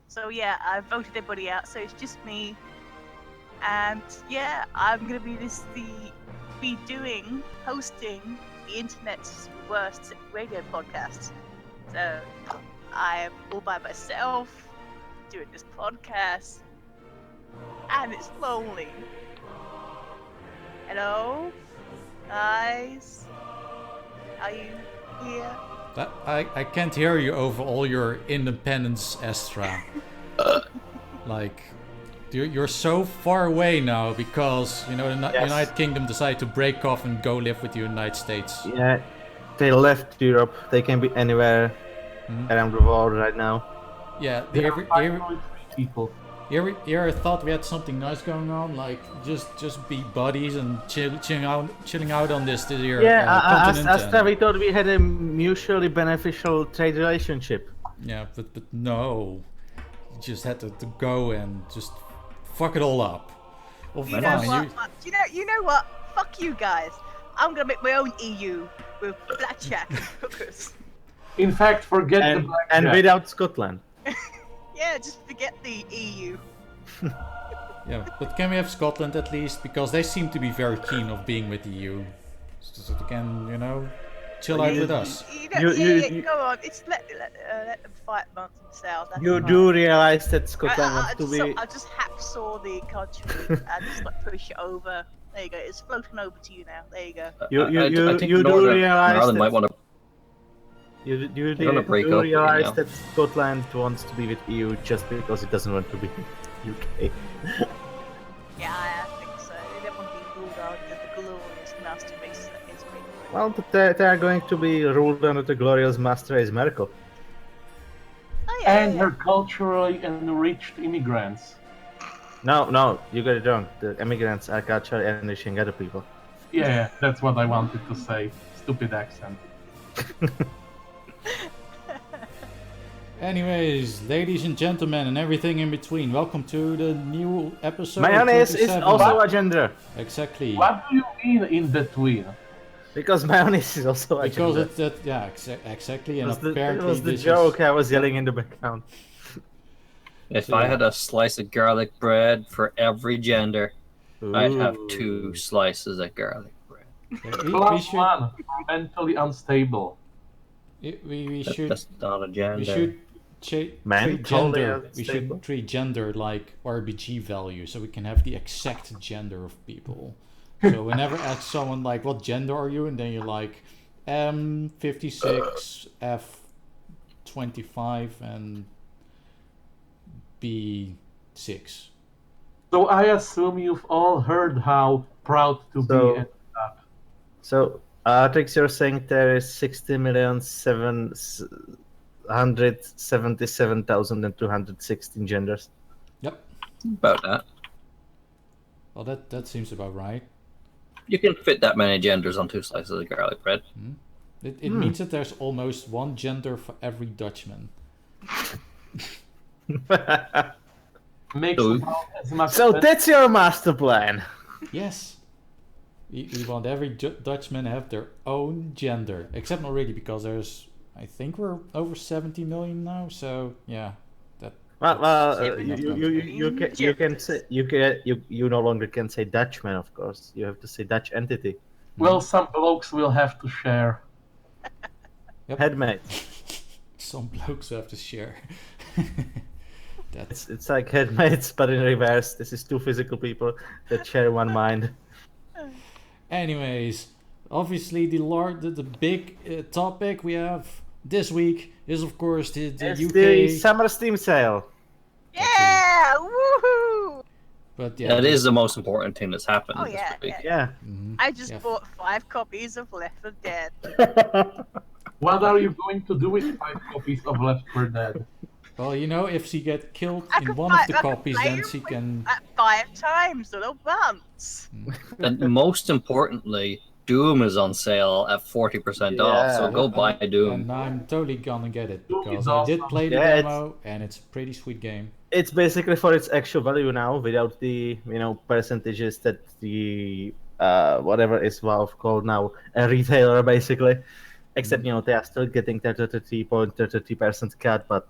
So yeah, I voted everybody out, so it's just me. And yeah, I'm gonna be hosting the internet's worst radio podcast. So I'm all by myself doing this podcast, and it's lonely. Hello, guys, are you here? I can't hear you over all your independence, Astra. Like, you're so far away now because, the United Kingdom decided to break off and go live with the United States. Yeah, they left Europe. They can be anywhere around the world right now. Yeah, people. You ever thought we had something nice going on? Like, just be buddies and chilling out on this continent. Astra, we thought we had a mutually beneficial trade relationship. Yeah, but no. You just had to go and just fuck it all up. Well, you know what? Fuck you guys. I'm gonna make my own EU with blackjack and hookers. In fact, forget the blackjack. And without Scotland. Yeah, just forget the EU. Yeah, but can we have Scotland at least? Because they seem to be very keen of being with the EU. So they can, chill out with us. Go on. It's let them fight amongst themselves. You do realize that Scotland wants to be... I just hacksaw the country and just push it over. There you go. It's floating over to you now. There you go. You do realize that... might want to... You do realize that Scotland wants to be with EU just because it doesn't want to be with UK. Yeah, I think so. They don't want to be ruled under the glorious master race that is me. Well, they are going to be ruled under the glorious master race Merkel. Oh, yeah, and her culturally enriched immigrants. No, you got it wrong. The immigrants are culturally enriching other people. Yeah, that's what I wanted to say. Stupid accent. Anyways, ladies and gentlemen and everything in between, welcome to the new episode. Mayonnaise is also a gender. Exactly. What do you mean in between? Because mayonnaise is also a gender. Because exactly. And it apparently was the joke I was yelling in the background. If I had a slice of garlic bread for every gender, I'd have 2 slices of garlic bread. Plus one, mentally unstable. That's not a gender. We should treat gender like RBG value, so we can have the exact gender of people. So whenever I ask someone like, "What gender are you?" and then you're like, M56, F25, and B6. So I assume you've all heard how proud to be ended up. So, Artrix, you're saying there is 60,777,216 genders? Yep. About that. Well, that seems about right. You can fit that many genders on 2 slices of garlic bread. It means that there's almost 1 gender for every Dutchman. So that's your master plan. Yes. We want every Dutchman to have their own gender. Except not really, because I think we're over 70 million now, so yeah. You can say you no longer can say Dutchman, of course. You have to say Dutch entity. Well, some blokes will have to share. Yep. Headmate. Some blokes have to share. It's like headmates, but in reverse. This is 2 physical people that share one mind. Anyways, obviously the big topic we have this week is of course the UK. The summer Steam sale. Yeah! Woohoo! But yeah, that is the most important thing that's happened this week. Yeah. Mm-hmm. I just bought 5 copies of Left 4 Dead. What are you going to do with 5 copies of Left 4 Dead? Well, if she gets killed in one of the copies, then she can... 5 times in a month. And most importantly, Doom is on sale at 40% off, so go buy Doom. And I'm totally gonna get it, because I did play the demo, and it's a pretty sweet game. It's basically for its actual value now, without the, percentages that the, whatever is Valve called now, a retailer, basically. Except, they are still getting 33% cut, but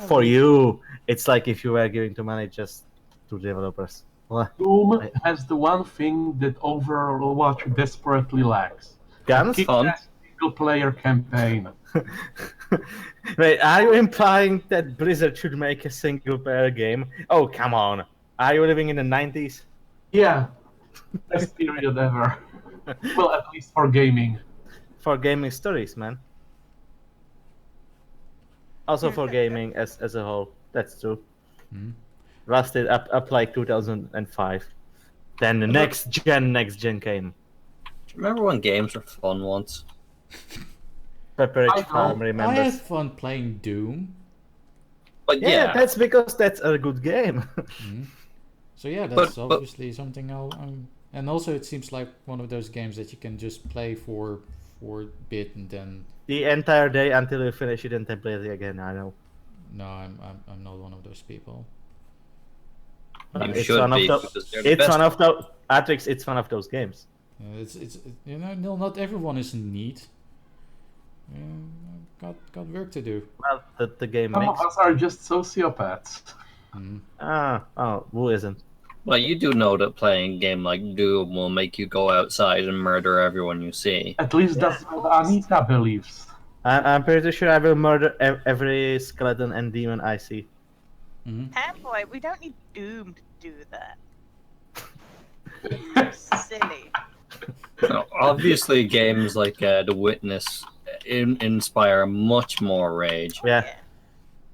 for you, It's like if you were giving the money just to developers. Well, Doom has the one thing that Overwatch desperately lacks. guns? Kick-ass single-player campaign. Wait, are you implying that Blizzard should make a single-player game? Oh, come on. Are you living in the 90s? Yeah, best period ever. Well, at least for gaming. For gaming stories, man. Also for gaming as a whole. That's true. Rusted up like 2005. Then the next gen came. Remember when games were fun once? Pepperidge Farm I remembers. had fun playing Doom. But Yeah, yeah, that's because that's a good game. So yeah, that's But- obviously something and also it seems like one of those games that you can just play for a bit and then. The entire day until you finish it and then play it again. I know. No, I'm not one of those people. you It's should one of be, the- because they're the It's best. one of the Artrix. It's one of those games. It's you know, no, not everyone is in need. Got work to do. Well, the game Some makes. of us are just sociopaths. Who isn't? Well, you do know that playing a game like Doom will make you go outside and murder everyone you see. At least that's what Anita believes. I'm pretty sure I will murder every skeleton and demon I see. Panboy, we don't need Doom to do that. Silly. Now, obviously, games like The Witness inspire much more rage. Yeah.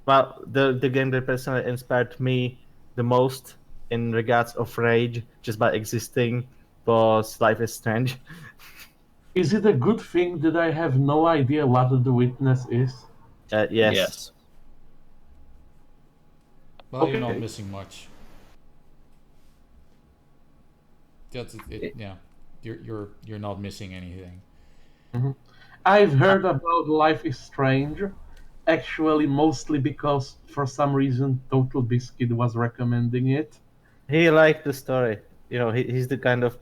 Well, the game that personally inspired me the most in regards of rage, just by existing, was Life is Strange. Is it a good thing that I have no idea what The Witness is? Yes. Well, you're not Okay. missing much. That's it. Yeah, you're not missing anything. I've heard about Life is Strange, actually mostly because for some reason Total Biscuit was recommending it. He liked the story. You know, he's the kind of.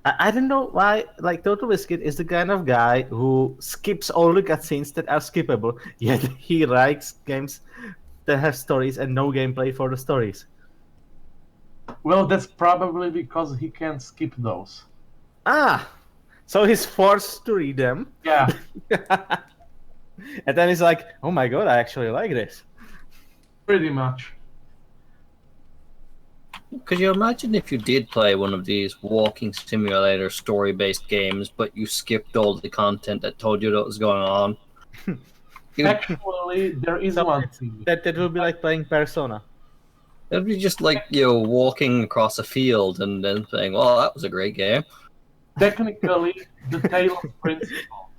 I don't know why. Like Total Biscuit is the kind of guy who skips all the cutscenes that are skippable. Yet he likes games that have stories and no gameplay for the stories. Well, that's probably because he can't skip those. So he's forced to read them. Yeah, And then he's like, "Oh my god, I actually like this." pretty much. Could you imagine if you did play one of these walking simulator story-based games, but you skipped all the content that told you what was going on? Actually, there is one thing. That will be like playing Persona. It'd be just like, walking across a field and then saying, well, that was a great game. Technically, the Talos principle.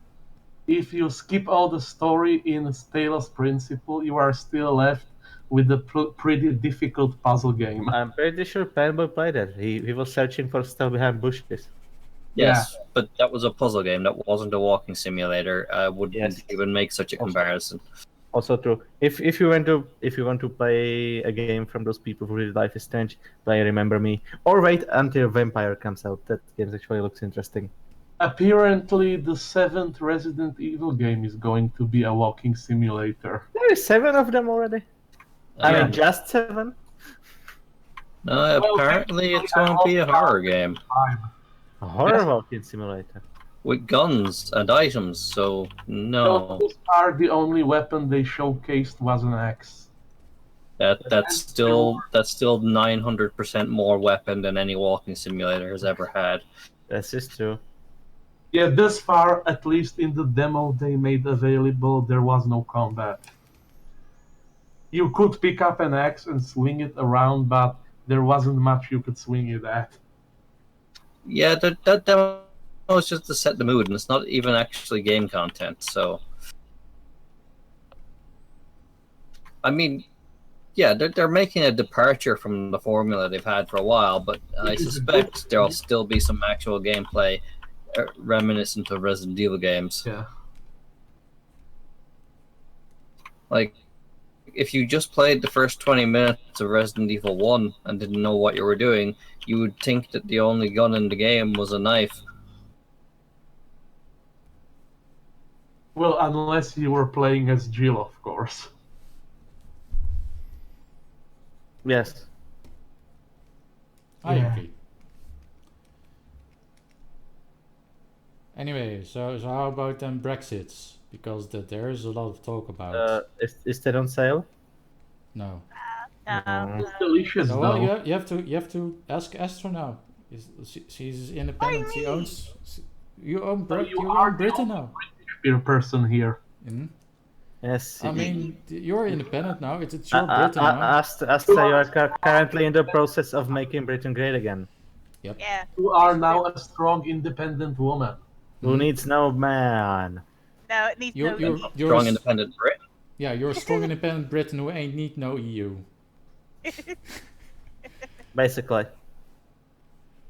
If you skip all the story in Talos principle, you are still left with a pretty difficult puzzle game. I'm pretty sure Panboy played it. He was searching for stuff behind bushes. Yes, but that was a puzzle game. That wasn't a walking simulator. I wouldn't Yes. even make such a comparison. Also true. If you want to play a game from those people who did Life is Strange, play Remember Me, or wait until Vampire comes out. That game actually looks interesting. Apparently, the 7th Resident Evil game is going to be a walking simulator. There is 7 of them already. I Yeah. mean, just 7. No, apparently it's going to be a horror game A horror Yes. walking simulator. with guns and items. So no, Those are the only weapon they showcased was an axe. that's still 900% more weapon than any walking simulator has ever had. That's just true. Yeah, this far, at least in the demo they made available, there was no combat. You could pick up an axe and swing it around, but there wasn't much you could swing it at. Yeah, that demo was just to set the mood, and it's not even actually game content. So, I mean, yeah, they're making a departure from the formula they've had for a while, but I suspect there'll still be some actual gameplay reminiscent of Resident Evil games. Yeah. Like, if you just played the first 20 minutes of Resident Evil 1 and didn't know what you were doing, you would think that the only gun in the game was a knife. Well, unless you were playing as Jill, of course. Yes. I Yeah. agree. Anyway, so how about them Brexits? Because there is a lot of talk about. Is that on sale? No. No, No. It's delicious So, well, though. you have to ask Astra now. She's independent. She me? owns. You own So you own Britain now. Peer person here. Mhm. Yes. I mean, you're independent now. It's your Britain now. Astra, you are currently in the process of making Britain great again. Yep. Yeah. You are now a strong, independent woman. Who Mhm. needs no man? No, it needs You're no. you're you're Strong a s- independent Brit. yeah, you're a strong independent Britain who ain't need no EU. Basically.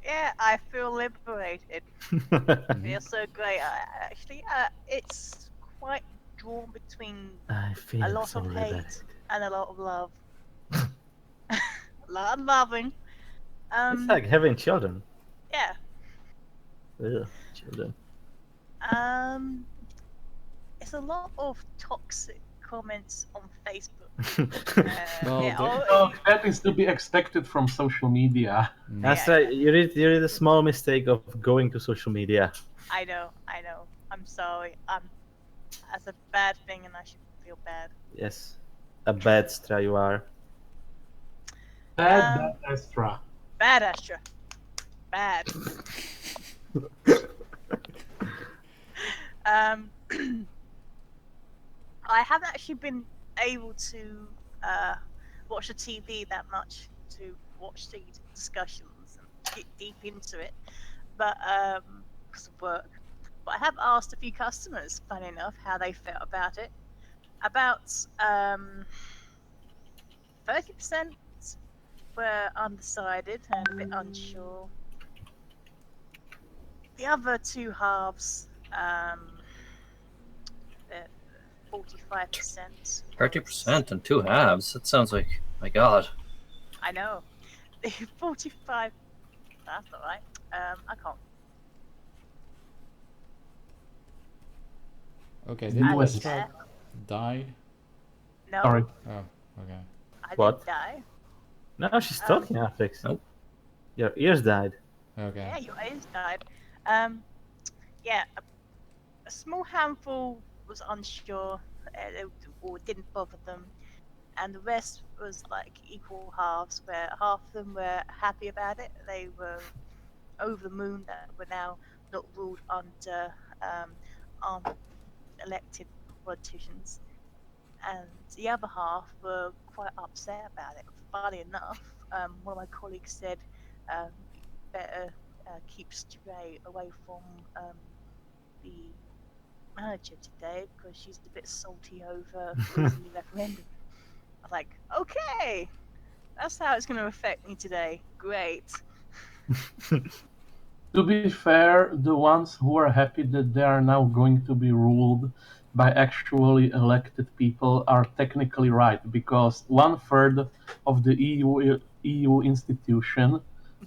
Yeah, I feel liberated. Mhm. Feels so great. Actually, it's quite drawn between I feel a lot so of liberated. hate and a lot of love. A lot of loving. It's like having children. Yeah. Ugh, children. It's a lot of toxic comments on Facebook. Well, Yeah, Oh, that is to be expected from social media. Astra, you did a small mistake of going to social media. I know. I'm sorry. That's a bad thing, and I should feel bad. Yes. A bad Astra you are. Bad Astra. Bad, Astra. Bad. I haven't actually been able to watch the TV that much to watch the discussions and get deep into it, but because of work. But I have asked a few customers, funny enough, how they felt about it. About 30% were undecided and a bit unsure. The other two halves, 45%. 30% and 2 halves. That sounds like, my God. I know. 45. That's all right. I can't. Okay, I did was Astra there. die? No, Sorry. Oh, okay. I What? didn't die. No, she's talking, Artrix. Nope. Your ears died. Okay. Yeah, your eyes died. Yeah, a small handful was unsure, or didn't bother them, and the rest was like equal halves, where half of them were happy about it. They were over the moon that we're now not ruled under elected politicians, and the other half were quite upset about it. Funny enough, one of my colleagues said, better keep straight away from the manager today because she's a bit salty over losing the referendum. I was like, okay, that's how it's going to affect me today. Great. To be fair, the ones who are happy that they are now going to be ruled by actually elected people are technically right, because 1/3 of the EU institution,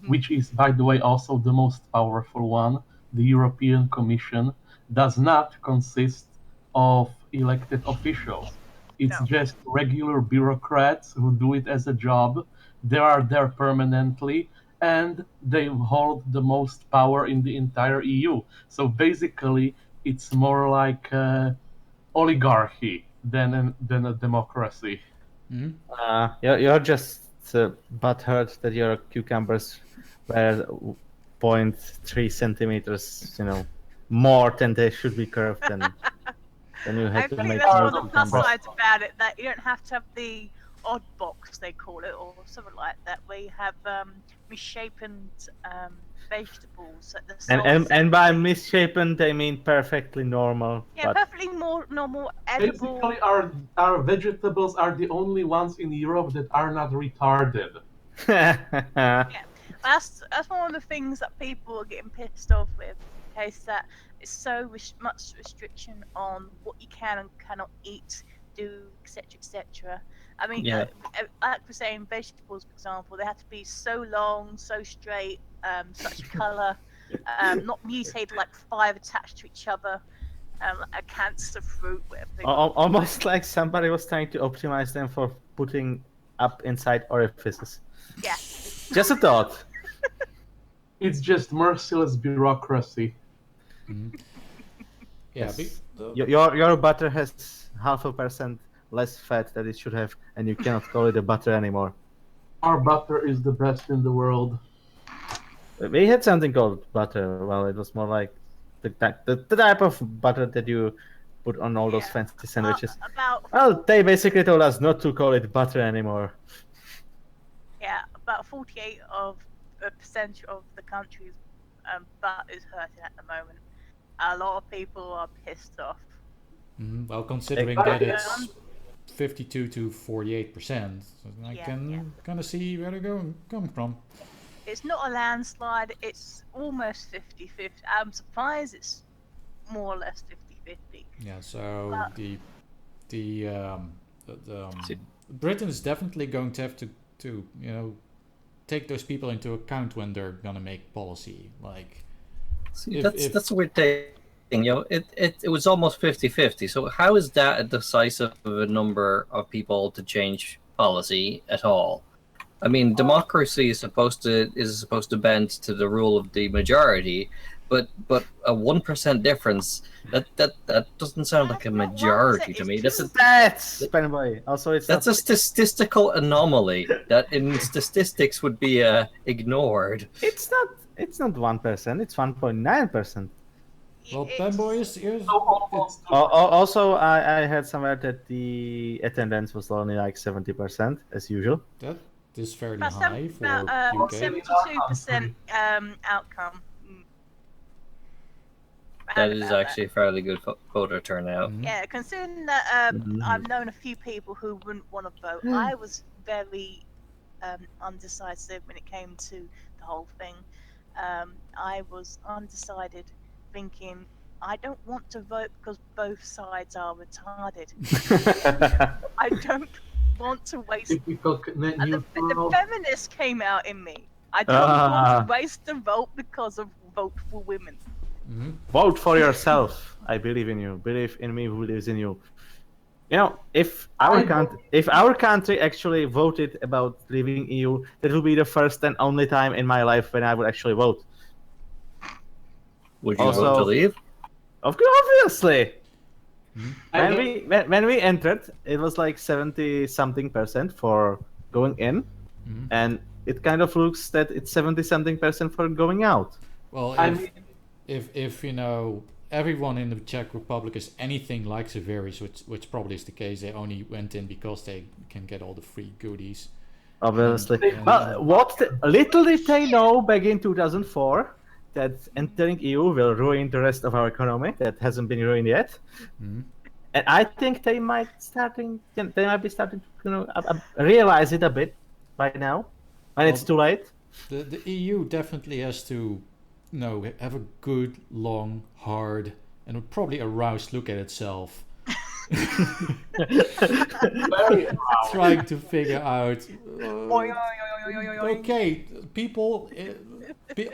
which is, by the way, also the most powerful one, the European Commission, does not consist of elected officials. It's No. just regular bureaucrats who do it as a job. They are there permanently, and they hold the most power in the entire EU. So basically, it's more like oligarchy than a democracy. Hmm. You're just butthurt that your cucumbers were 0.3 centimeters, more than they should be curved, and then you I had to think make that's more one of the plus cucumbers. sides about it, that you don't have to have the odd box, they call it, or something like that, where you have misshapen vegetables at the And by misshapen, they mean perfectly normal. yeah, But perfectly more normal, edible. Basically, our vegetables are the only ones in Europe that are not retarded. That's one of the things that people are getting pissed off with. The case that it's so much restriction on what you can and cannot eat, do, etc., etc. I mean, Yeah. like we're saying, vegetables, for example, they have to be so long, so straight, such a colour, not mutated like 5 attached to each other, like a cancer fruit, whatever they got. almost like somebody was trying to optimize them for putting up inside orifices. Yeah. Just a thought. It's just merciless bureaucracy. Mhm. Yeah. Yes. Your butter has 0.5% less fat than it should have, and you cannot call it a butter anymore. Our butter is the best in the world. We had something called butter. Well, it was more like the type of butter that you put on all those fancy sandwiches. Well, they basically told us not to call it butter anymore. Yeah, about 48% of the country's butt is hurting at the moment. A lot of people are pissed off. Well, considering that it's 52 to 48%, I can kind of see where they're coming from. It's not a landslide, it's almost 50-50. I'm surprised it's more or less 50-50. Yeah, so Britain is definitely going to have to take those people into account when they're gonna make policy. Like, that's a weird thing. It was almost 50-50. So how is that a decisive a number of people to change policy at all? I mean, democracy is supposed to bend to the rule of the majority, but a 1% difference that doesn't sound like a majority to me. That's Panboy. Also, that's a statistical anomaly that in statistics would be ignored. It's not 1%. It's 1.9%. Well, Panboy is also, I heard somewhere that the attendance was only like 70%, as usual. That is fairly high for UK. 72% outcome. That is actually a fairly good voter turnout. Mm-hmm. Yeah, considering that I've known a few people who wouldn't want to vote. I was very undecisive when it came to the whole thing. I was undecided, thinking I don't want to vote because both sides are retarded. I don't want to waste. The feminist came out in me. I don't want to waste the vote because of vote for women. Mm-hmm. Vote for yourself. I believe in you. Believe in me who lives in you. You know, if our country actually voted about leaving EU, that will be the first and only time in my life when I would actually vote. Would you vote to leave? Obviously. Mm-hmm. When we entered, it was like 70-something% for going in, and it kind of looks that it's 70-something% for going out. Well, if everyone in the Czech Republic is anything like Xaverius, which probably is the case, they only went in because they can get all the free goodies. Obviously. Little did they know back in 2004 that entering EU will ruin the rest of our economy. That hasn't been ruined yet. Mm-hmm. And I think they might be starting to realize it a bit by now, when it's too late. The EU definitely has to have a good, long, hard, and probably aroused look at itself. Trying to figure out. Okay, people.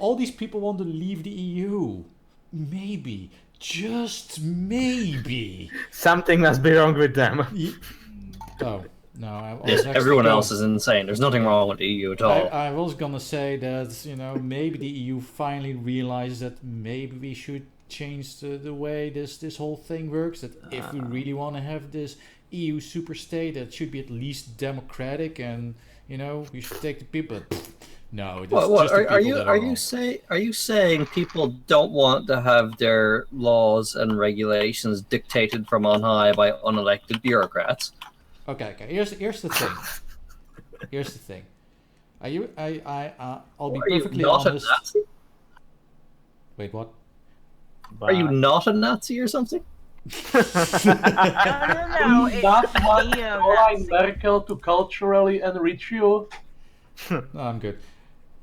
All these people want to leave the EU. Maybe, just maybe. Something must be wrong with them. Oh. No, everyone else is insane. There's nothing wrong with the EU at all. I was gonna say that maybe the EU finally realized that maybe we should change the way this whole thing works. That if we really want to have this EU super state, that should be at least democratic, and we should take the people. No, are you saying people don't want to have their laws and regulations dictated from on high by unelected bureaucrats? Okay. Here's the thing. Here's the thing. I'll be perfectly honest. Wait, what? Are you not a Nazi or something? No. Not want Angela Merkel to culturally enrich you. No, I'm good.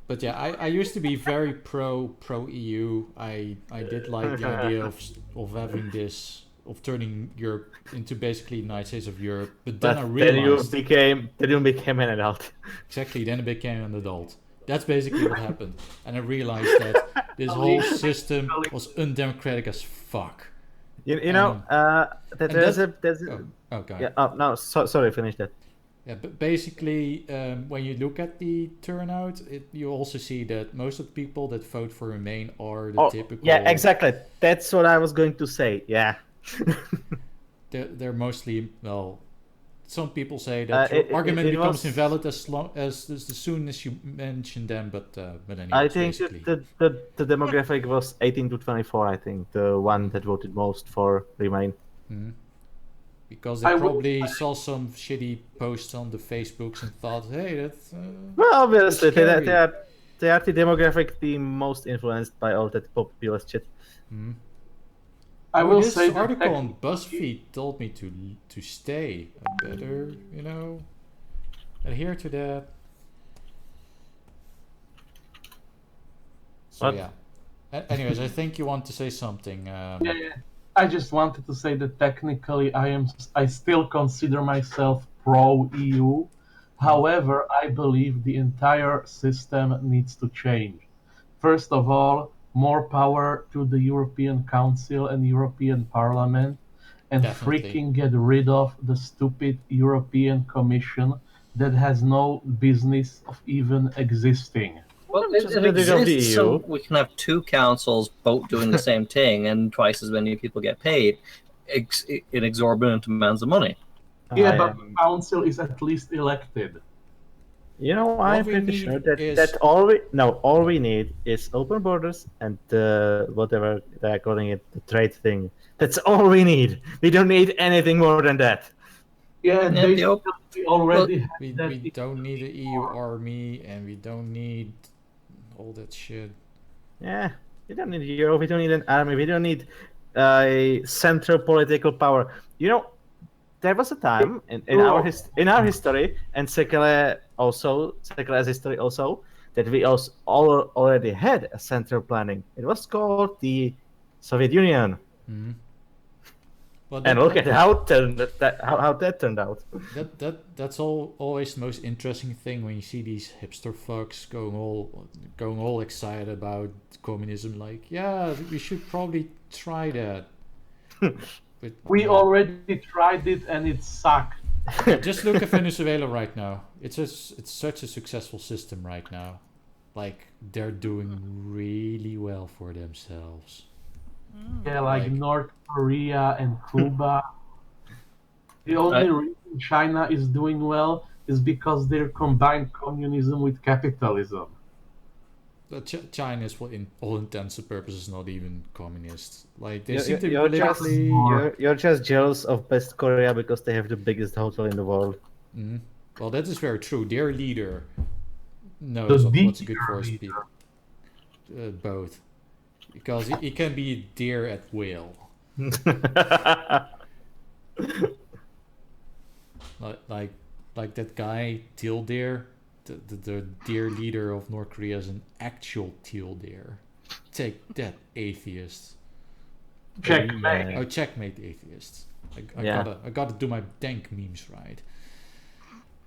But yeah, I used to be very pro EU. I did like the idea of having this. Of turning Europe into basically the United States of Europe, but then I realized then you became an adult. Exactly, then I became an adult. That's basically what happened, and I realized that this whole system was undemocratic as fuck. Sorry, finish that. Yeah, but basically, when you look at the turnout, you also see that most of the people that vote for Remain are the typical. Yeah, exactly. That's what I was going to say. Yeah. They're mostly, well, some people say that your argument becomes invalid as soon as you mention them, but anyways, I think basically. the demographic was 18 to 24. I think the one that voted most for Remain. Mm-hmm. Because they probably saw some shitty posts on the Facebooks and thought, hey, that's well, obviously they scary. are the demographic the most influenced by all that populist shit. Mm-hmm. I will this say article on BuzzFeed told me to stay. I better, adhere to that. So What? yeah. Anyways, I think you want to say something. Yeah. I just wanted to say that technically I still consider myself pro-EU. However, I believe the entire system needs to change. First of all, more power to the European Council and European Parliament, and freaking get rid of the stupid European Commission that has no business of even existing. Well, it exists so we can have two councils both doing the same thing and twice as many people get paid in exorbitant amounts of money. Yeah, but the council is at least elected. I'm pretty sure that all we need is open borders and whatever they're calling it, the trade thing. That's all we need. We don't need anything more than that. Yeah, we already we don't need an EU army, and we don't need all that shit. Yeah, we don't need Europe. We don't need an army. We don't need a central political power. There was a time in our history, and Sekele's history also, that we already had a central planning. It was called the Soviet Union. Mm-hmm. Well, and look at how that turned out. That's always the most interesting thing when you see these hipster fucks going all excited about communism. Like, yeah, we should probably try that. But we already tried it and it sucked. Just look at Venezuela right now. It's such a successful system right now. Like, they're doing really well for themselves. Yeah, like North Korea and Cuba. The only reason China is doing well is because they combine communism with capitalism. China is, in all intents and purposes, not even communist. Like, they seem to you're just jealous of West Korea because they have the biggest hotel in the world. Mm-hmm. Well, that is very true. Their leader knows what's good for his people. Both. Because he can be a deer at will. like that guy, Teal Deer, the deer leader of North Korea is an actual teal deer. Take that, atheists. Checkmate. Oh, checkmate, atheists. I gotta do my dank memes right.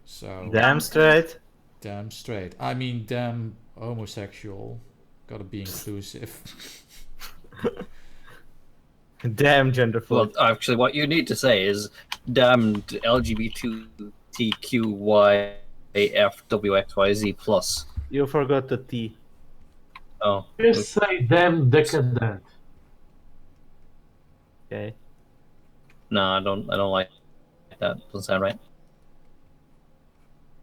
So damn straight. Damn straight. I mean, damn homosexual. Gotta be inclusive. Damn gender fluid. Well, actually, what you need to say is damned LGBTQYAFWXYZ plus. You forgot the T. Oh. Just say damn decadent. Okay. No, I don't like that. Doesn't sound right.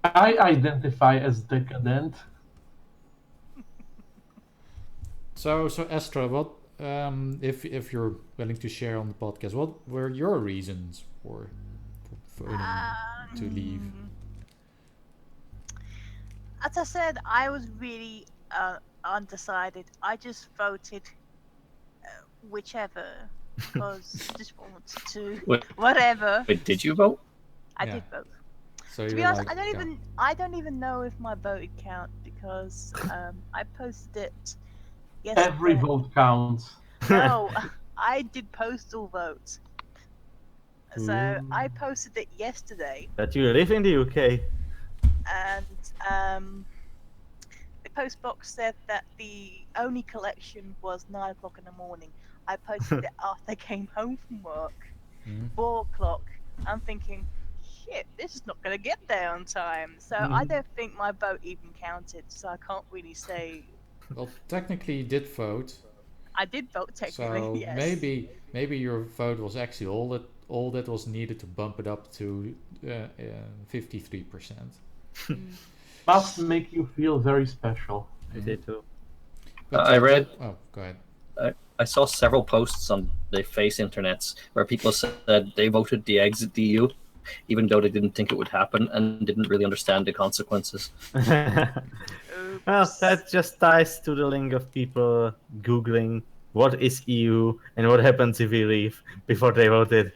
I identify as decadent. So Astra, what if you're willing to share on the podcast, what were your reasons for voting to leave? As I said, I was really undecided. I just voted whichever, because I just wanted to whatever. Wait, did you vote? I did vote. So to be honest, I don't even know if my vote would count because I posted it yesterday. Every vote counts. No, I did postal vote. So I posted it yesterday. But you live in the UK. And the post box said that the only collection was 9 o'clock in the morning. I posted it after I came home from work. 4 o'clock. I'm thinking, shit, this is not going to get there on time. So I don't think my vote even counted, so I can't really say. Well, technically you did vote. I did vote technically, So yes. maybe your vote was actually all that was needed to bump it up to 53%. Must make you feel very special. I did too. But I read. Oh, go ahead. I saw several posts on the face internets where people said they voted to exit the EU, even though they didn't think it would happen and didn't really understand the consequences. Well, that just ties to the link of people Googling what is EU and what happens if we leave before they voted.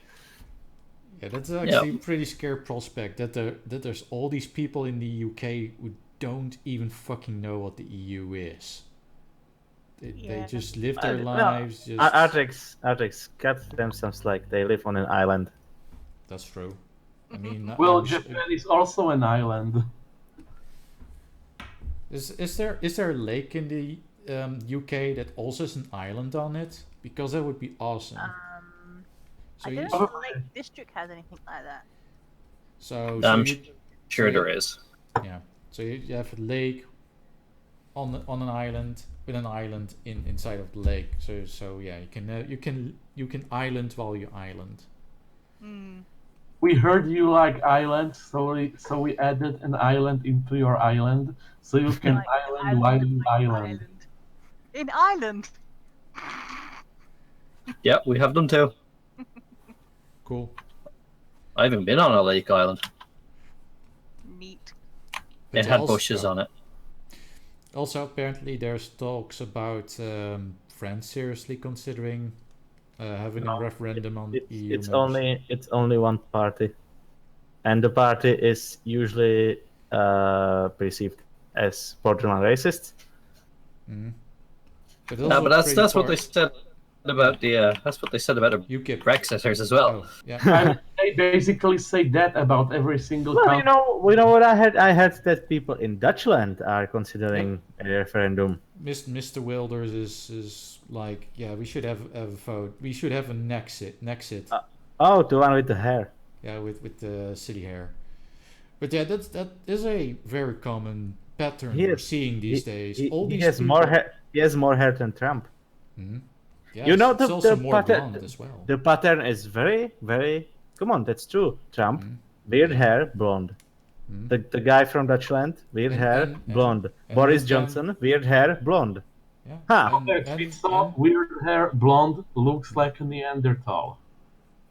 Yeah, that's actually a pretty scary prospect that there's all these people in the UK who don't even fucking know what the EU is. They just live their lives. No, Artrix, cut them some slack. They live on an island. That's true. I mean, Well, Japan is also an island. Is there a lake in the UK that also has an island on it? Because that would be awesome. I don't know if the Lake District has anything like that. So Sure there is. Yeah. So you have a lake on an island with an island inside of the lake. So yeah, you can island while you island. We heard you like islands, so we added an island into your island, so you can island while you island. In Ireland. Yeah, we have them too. Cool. I haven't been on a lake island. Neat. It had bushes on it. Also, apparently, there's talks about France seriously considering having a referendum on EU. It's only one party, and the party is usually perceived as borderline racist. Mm-hmm. But that's what they said about that's what they said about the UKIP Brexiters as well. Oh, yeah. And they basically say that about every single country. You know what I heard? I heard that people in Dutchland are considering a referendum. Mr. Wilders is like, yeah, we should have a vote. We should have a Nexit. Oh, the one with the hair. Yeah, with the city hair. But yeah, that is a very common pattern we're seeing these days. He has more hair than Trump. Mm-hmm. Yeah, You know it's also more blonde as well. The pattern is very, very. Come on, that's true. Trump, weird hair, blonde. The guy from Dutchland, weird hair, blonde. Boris Johnson, weird hair, blonde. Yeah. Huh. Fico, weird hair, blonde, looks like a Neanderthal.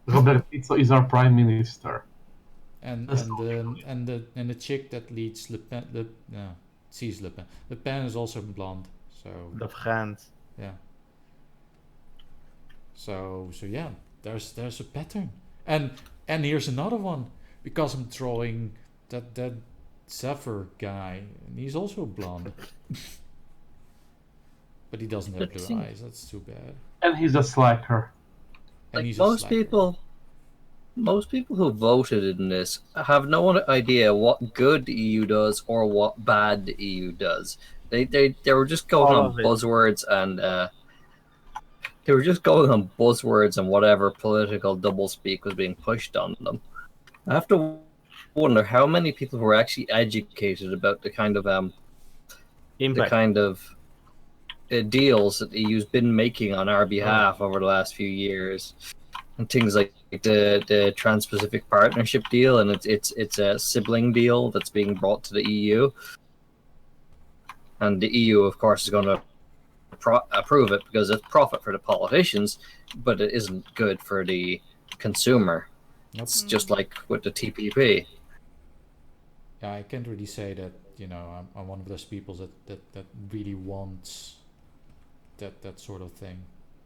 Robert Fico is our prime minister. And the chick that leads Le Pen, sees Le Pen. Le Pen is also blonde. So. The France. Yeah. So yeah, there's a pattern, and here's another one, because I'm drawing that Zephyr guy, and he's also blonde, but he doesn't have blue eyes. That's too bad. And he's a slacker. And Like most people who voted in this have no idea what good the EU does or what bad the EU does. They were just going on buzzwords and. They were just going on buzzwords and whatever political doublespeak was being pushed on them. I have to wonder how many people were actually educated about the kind of deals that the EU's been making on our behalf over the last few years, and things like the Trans-Pacific Partnership deal, and it's a sibling deal that's being brought to the EU, and the EU, of course, is going to approve it because it's profit for the politicians, but it isn't good for the consumer. It's just like with the TPP. Yeah, I can't really say that, I'm one of those people that really wants that sort of thing.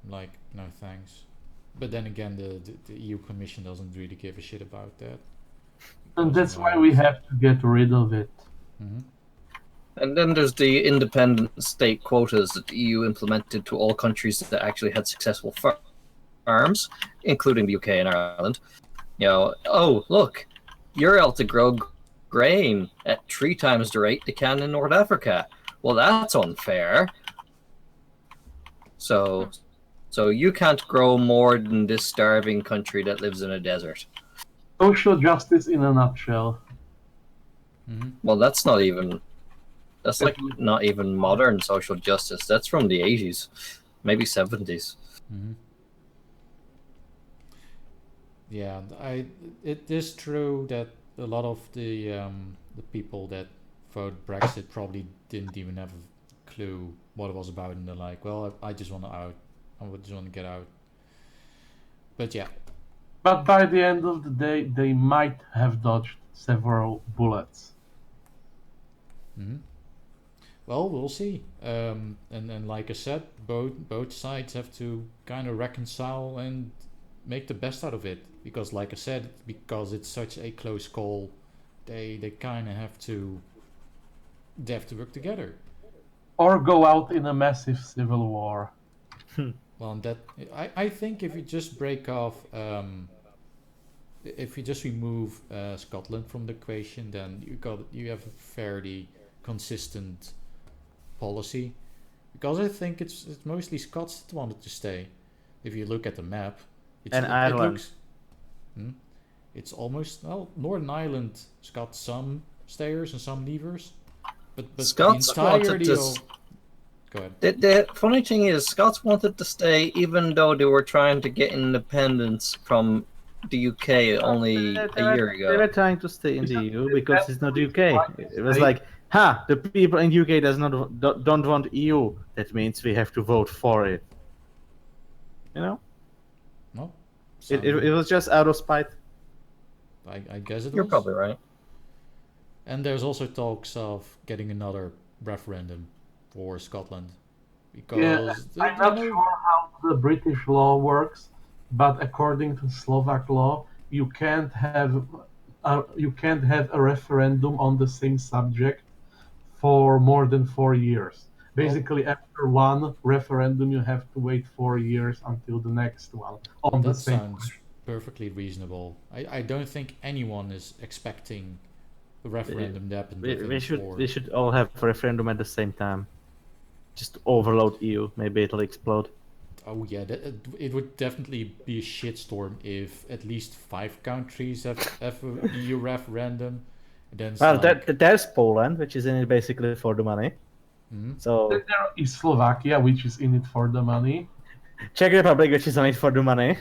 Like, no thanks. But then again, the EU Commission doesn't really give a shit about that. And that's why we have to get rid of it. Mm-hmm. And then there's the independent state quotas that the EU implemented to all countries that actually had successful farms, including the UK and Ireland. Oh, look, you're able to grow grain at 3 times the rate they can in North Africa. Well, that's unfair. So you can't grow more than this starving country that lives in a desert. Social justice in a nutshell. Well, that's not even modern social justice. That's from the 80s, maybe 70s. Yeah, it is true that a lot of the people that vote Brexit probably didn't even have a clue what it was about, and they're like, well, I just want to out. I just want to get out. But yeah. But by the end of the day, they might have dodged several bullets. Well, we'll see. And like I said, both sides have to kind of reconcile and make the best out of it. Because like I said, because it's such a close call, they kind of have to work together. Or go out in a massive civil war. Well, and that I think if you just break off, if you just remove Scotland from the equation, then you have a fairly consistent policy. Because I think it's mostly Scots that wanted to stay. If you look at the map, Ireland. It's almost Northern Ireland's got some stayers and some leavers, but Scots the wanted entirety to. Go ahead. The funny thing is, Scots wanted to stay even though they were trying to get independence from the UK only a year ago. They were trying to stay in the EU because it's not UK. It was like, the people in UK don't want EU. That means we have to vote for it. You know? No. It was just out of spite. I guess it You're was. probably right. And there's also talks of getting another referendum for Scotland. Because I'm not sure how the British law works, but according to Slovak law, you can't have a referendum on the same subject for more than 4 years. Basically, after one referendum, you have to wait 4 years until the next one on the same. That sounds perfectly reasonable. I don't think anyone is expecting a referendum to happen. We should all have a referendum at the same time. Just overload EU. Maybe it'll explode. Oh yeah, it would definitely be a shitstorm if at least 5 countries have an EU referendum. Then there's Poland, which is in it basically for the money. So there is Slovakia, which is in it for the money. Czech Republic, which is in it for the money.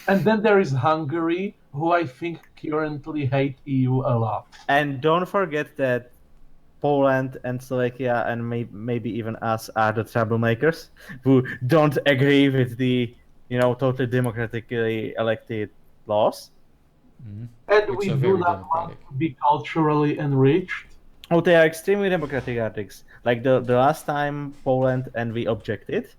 And then there is Hungary, who I think currently hate EU a lot. And don't forget that Poland and Slovakia and maybe even us are the troublemakers who don't agree with the totally democratically elected laws. And we do not want to be culturally enriched. Oh, they are extremely democratic Artrix. Like the last time Poland and we objected,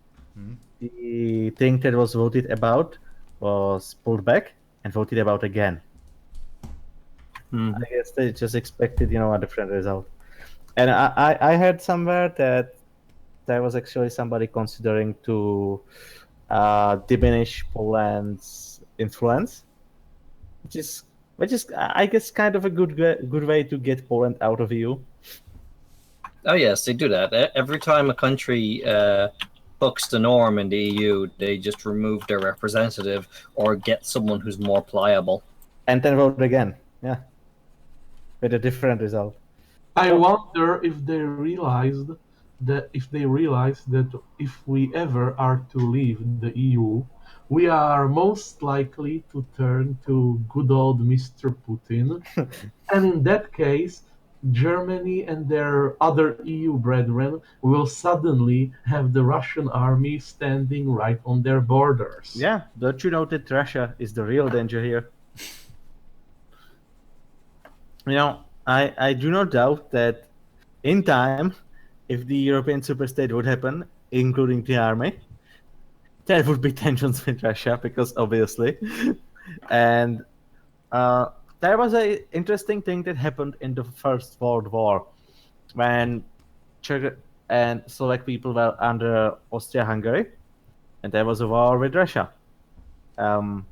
the thing that was voted about was pulled back and voted about again. I guess they just expected, a different result. And I heard somewhere that there was actually somebody considering to diminish Poland's influence, which is I guess kind of a good way to get Poland out of EU. Oh yes, they do that. Every time a country bucks the norm in the EU, they just remove their representative or get someone who's more pliable. And then vote again, with a different result. I wonder if they realized that if we ever are to leave the EU, we are most likely to turn to good old Mr. Putin. And in that case, Germany and their other EU brethren will suddenly have the Russian army standing right on their borders. Yeah, don't you know that Russia is the real danger here? I do not doubt that in time, if the European superstate would happen, including the army, there would be tensions with Russia, because obviously. And there was an interesting thing that happened in the First World War, when Czech and Slovak people were under Austria-Hungary, and there was a war with Russia. All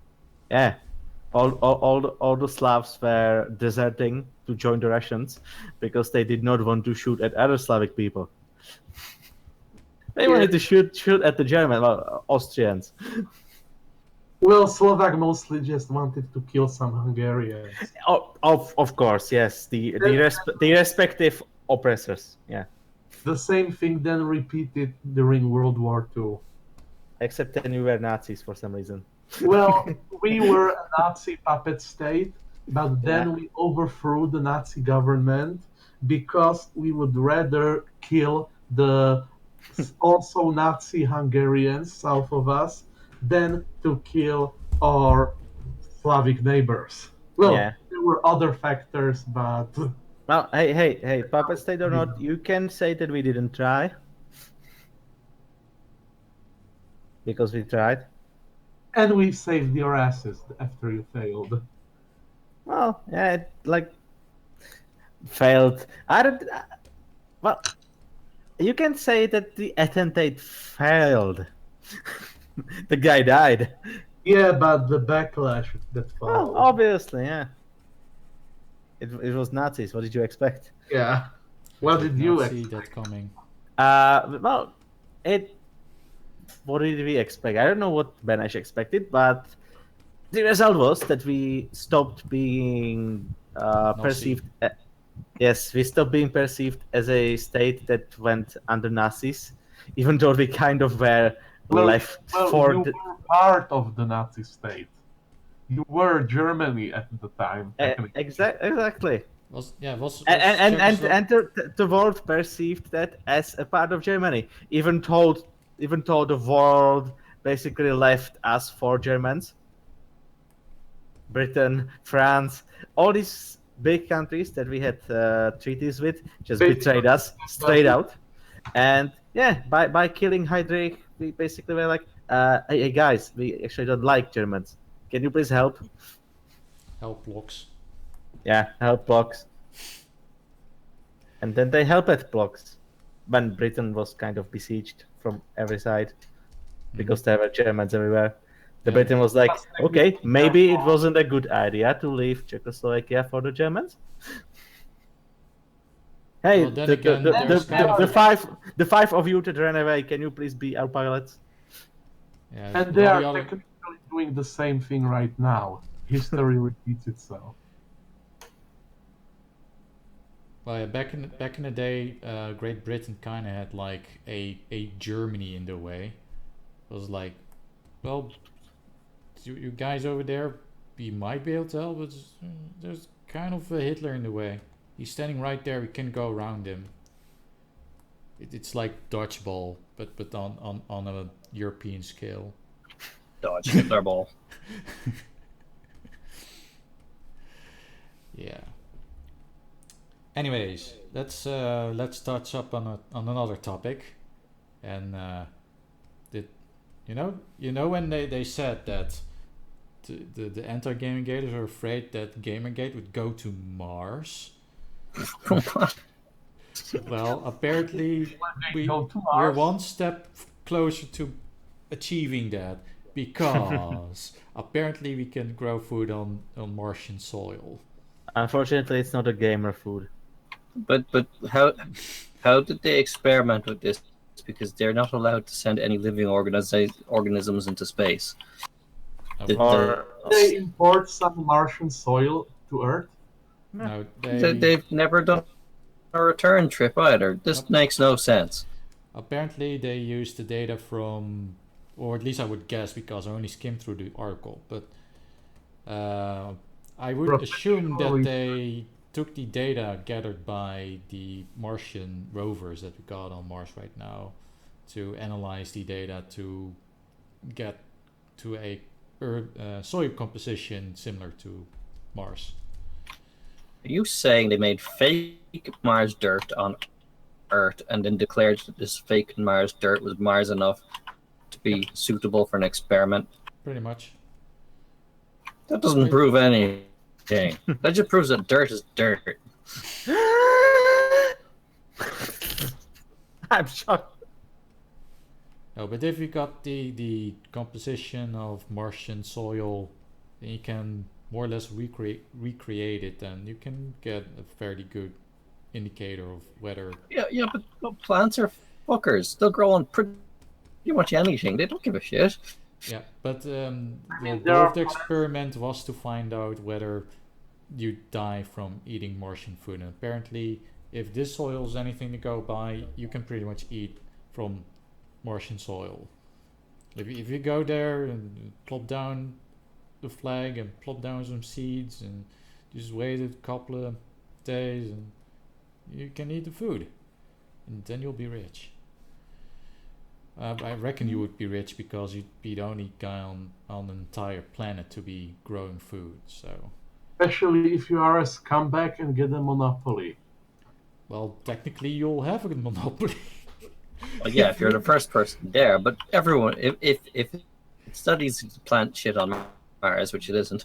the Slavs were deserting to join the Russians because they did not want to shoot at other Slavic people. They wanted to shoot at the German, Austrians. Well, Slovak mostly just wanted to kill some Hungarians. Of course, yes. The respective oppressors. Yeah. The same thing then repeated during World War II. Except then we were Nazis for some reason. Well, we were a Nazi puppet state, but then we overthrew the Nazi government because we would rather kill the also Nazi Hungarians south of us than to kill our Slavic neighbors. Well, there were other factors, but... Well, hey, puppet state or not, you can say that we didn't try. Because we tried. And we saved your asses after you failed. Well, yeah, it, failed. I don't... Well, you can say that the attentate failed. The guy died. Yeah, but the backlash that followed. Well, obviously, yeah. It was Nazis. What did you expect? Yeah. What did you see that coming? Well, what did we expect? I don't know what Benesh expected, but the result was that we stopped being perceived. Yes, we stopped being perceived as a state that went under Nazis, even though we kind of were left for. You were part of the Nazi state. You were Germany at the time. Exactly. Was and the world perceived that as a part of Germany, even though the world basically left us for Germans. Britain, France, all these big countries that we had treaties with just betrayed us straight out. And yeah, by killing Heydrich, we basically were like, hey guys, we actually don't like Germans. Can you please help? Help blocks. Yeah, help blocks. And then they helped blocks when Britain was kind of besieged from every side because there were Germans everywhere. Britain was like, okay, maybe it wasn't a good idea to leave Czechoslovakia for the Germans. Hey, well, again, the five of you that ran away, can you please be our pilots? Yeah, and they are technically doing the same thing right now. History repeats itself. Well, yeah, back in the day, Great Britain kind of had like a Germany in the way. It was like, well, you guys over there, we might be able to help, but there's kind of a Hitler in the way. He's standing right there. We can go around him. It's like dodgeball, but on a European scale. Dodge Hitler ball. Yeah. Anyways, let's touch up on another topic, and you know when they said that the anti-Gamergaters are afraid that Gamergate would go to Mars. Well, apparently we're one step closer to achieving that because apparently we can grow food on Martian soil. Unfortunately, it's not a gamer food. But how did they experiment with this? Because they're not allowed to send any living organisms into space. They import some Martian soil to Earth? No, they've never done a return trip either. This makes no sense. Apparently they used the data from, or at least I would guess because I only skimmed through the article, but I would assume that they took the data gathered by the Martian rovers that we got on Mars right now to analyze the data to get to a soil composition similar to Mars. Are you saying they made fake Mars dirt on Earth and then declared that this fake Mars dirt was Mars enough to be suitable for an experiment? Pretty much. That doesn't prove anything. That just proves that dirt is dirt. I'm shocked. No, but if you got the composition of Martian soil, then you can more or less recreate it, and you can get a fairly good indicator of whether... Yeah, but plants are fuckers. They'll grow on pretty much anything. They don't give a shit. Yeah, but the mean, goal of the experiment was to find out whether you die from eating Martian food. And apparently, if this soil is anything to go by, you can pretty much eat from Martian soil. If you go there and plop down the flag and plop down some seeds and just wait a couple of days and you can eat the food. And then you'll be rich. I reckon you would be rich because you'd be the only guy on an entire planet to be growing food. So, Especially if you are a scumbag and get a monopoly. well, technically you'll have a monopoly. Well, yeah, if you're the first person there, but everyone, if it studies plant shit on Mars, which it isn't,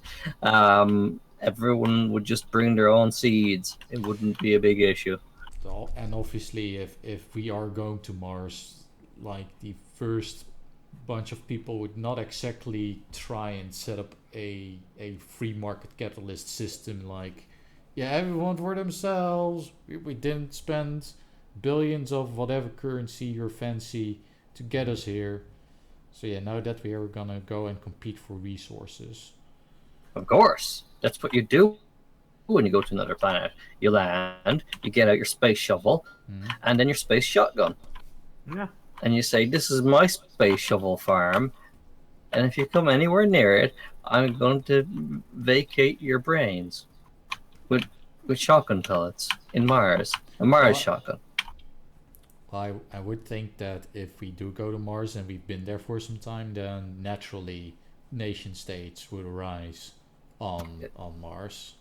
everyone would just bring their own seeds. It wouldn't be a big issue. So, and obviously, if we are going to Mars, like the first bunch of people would not exactly try and set up a free market capitalist system like, yeah, everyone for themselves. We didn't spend billions of whatever currency you're fancy to get us here. So yeah, now that we are gonna go and compete for resources. Of course, that's what you do when you go to another planet. You land, you get out your space shovel, and then your space shotgun. Yeah. And you say, "This is my space shovel farm, and if you come anywhere near it, I'm going to vacate your brains with shotgun pellets in Mars, a Mars shotgun." Well, I would think that if we do go to Mars and we've been there for some time, then naturally nation states would arise on Mars.